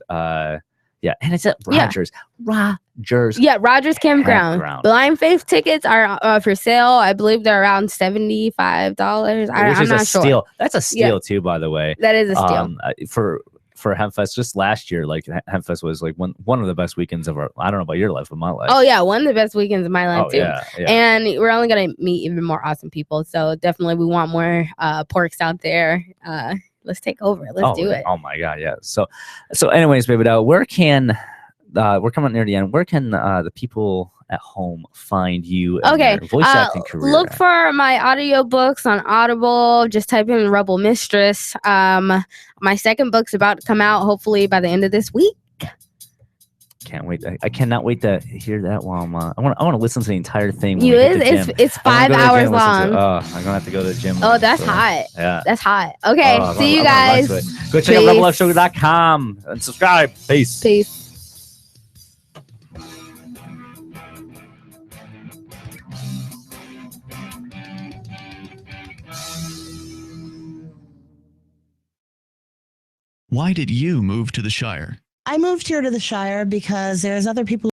Yeah, and it's at Rogers. Rogers. Yeah, Rogers Campground. Blind Faith tickets are for sale. I believe they're around $75. Which I'm is not a sure. steal. That's a steal too, by the way. That is a steal. For Hempfest, just last year, like Hempfest was like one of the best weekends of our. I don't know about your life, but my life. Oh yeah, one of the best weekends of my life Oh, too. yeah. And we're only gonna meet even more awesome people. So definitely, we want more porks out there. Let's take over. Let's do it. Oh my god, yeah. So anyways, baby doll, where can we're coming near the end. Where can the people at home find you and Okay, your voice acting career? look for my audiobooks on Audible. Just type in Rebel Mistress. My second book's about to come out hopefully by the end of this week. Can't wait. I cannot wait to hear that while I'm I want to listen to the entire thing. when You we get to the is gym. it's I'm 5 gonna go to the hours gym and listen to- long. I'm gonna have to go to the gym. Oh, that's So, hot. Yeah. That's hot. Okay, Oh, see you I'm gonna run guys. to it. Go check out rebelloveshow.com and subscribe. Peace. Peace. Why did you move to the Shire? I moved here to the Shire because there's other people